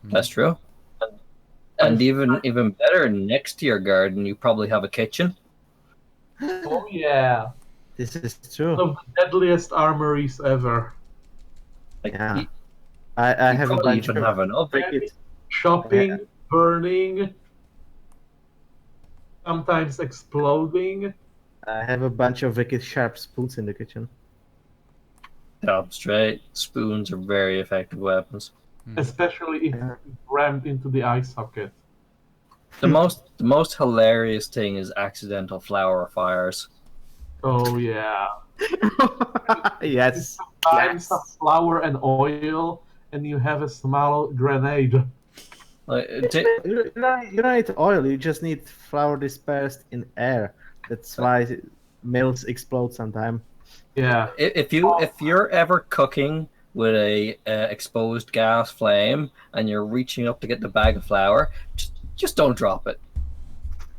That's true. And even better, next to your garden, you probably have a kitchen. Oh yeah. This is true. One of the deadliest armories ever. Like, Yeah. you I have a probably bunch even of have an oven. briquettes. Chopping, burning, sometimes exploding. I have a bunch of wicked sharp spoons in the kitchen. Damn straight. Spoons are very effective weapons. Especially if Yeah. rammed into the eye socket. The most hilarious thing is accidental flower fires. Oh yeah. Yes. Times of flour and oil, and you have a small grenade. Like, You don't need oil, you just need flour dispersed in air. That's why mills explode sometimes. Yeah. if you're ever cooking with a exposed gas flame and you're reaching up to get the bag of flour, just don't drop it.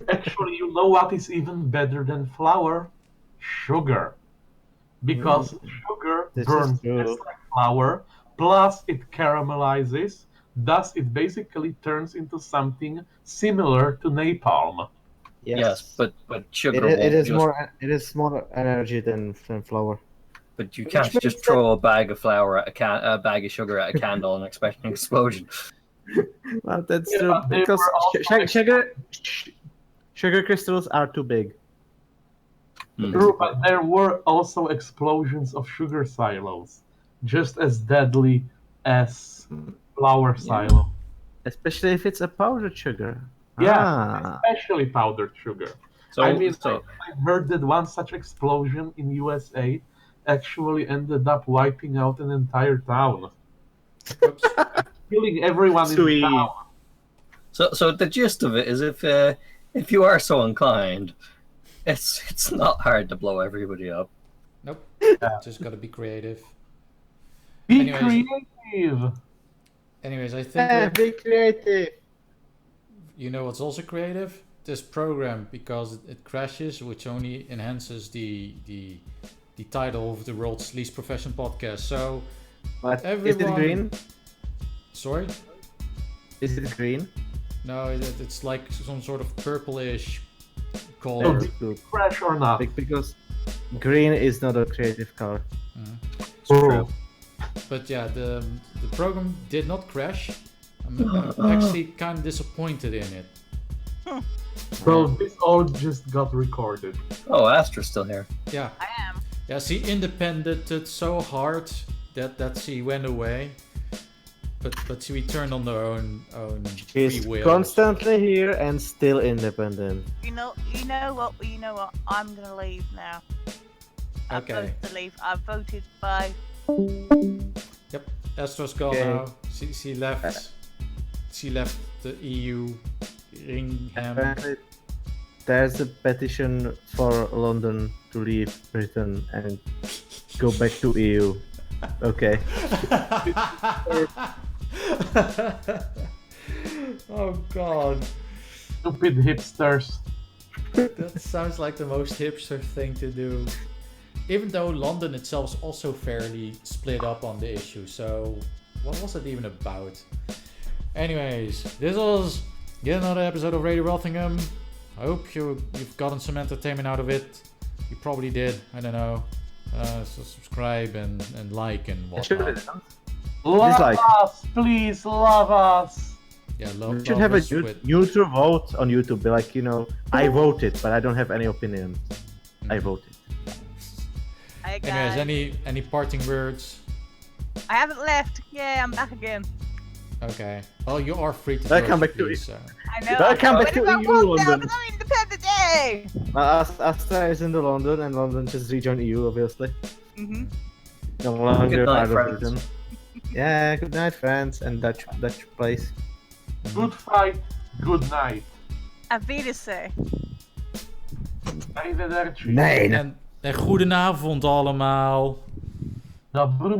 Actually, you know what is even better than flour? Sugar. Because sugar This is burns true. just like flour, plus it caramelizes, thus it basically turns into something similar to napalm. Yes, but sugar it won't is just. it is more energy than flour. But you Which can't means just throw a bag of flour at a bag of sugar at a candle and expect an explosion. Well, that's Yeah, true but they because were also sugar crystals are too big. True, but there were also explosions of sugar silos, just as deadly as flour silo. Especially if it's a powdered sugar. Yeah, Ah. especially powdered sugar. So, I mean, so I heard that one such explosion in USA actually ended up wiping out an entire town, Oops. killing everyone in the Sweet. town. So the gist of it is, if you are so inclined, it's not hard to blow everybody up. Nope. Just gotta be creative. Be Anyways. creative. Anyways, I think Yeah, be creative. you know what's also creative? This program, because it crashes, which only enhances the title of the world's least professional podcast. So, But everyone... is it green? Sorry? Is it green? No, it's like some sort of purplish color. Crash or not? Because green is not a creative color. It's true. But yeah, the program did not crash. I'm actually kind of disappointed in it. So this all just got recorded. Oh, Astra's still here. Yeah. I am. Yeah, she independented so hard that she went away. But she returned on her own free She's will. constantly here and still independent. You know what? I'm gonna leave now. I Okay. voted to leave. I voted by. Yep, Astra's gone Okay. now. She left. She left the EU. Rothingham. Apparently, there's a petition for London to leave Britain and go back to EU. Okay. Oh god. Stupid hipsters. That sounds like the most hipster thing to do. Even though London itself is also fairly split up on the issue, so what was it even about? Anyways, this was yet another episode of Radio Rothingham. I hope you've gotten some entertainment out of it. You probably did, I don't know. So subscribe and like and whatnot. Love Dislike. us, please love us. Yeah, You love should have a us with- neutral vote on YouTube. Be like, I voted, but I don't have any opinion. I voted. Hey Anyways, guys. any parting words? I haven't left. Yeah, I'm back again. Okay. Well, you are free to Welcome vote, back to please, it. so. I know. Welcome back When to did I EU, walk down London. on Independent Day? Astra is in the London, and London just rejoined EU, obviously. Mm-hmm. No longer Good night, part of friends. Britain. Yeah, good night, friends, and Dutch place. Good fight, good night. Auf Wiedersehen. Arrivederci. Nee. En goedenavond allemaal. Nou, Bruno.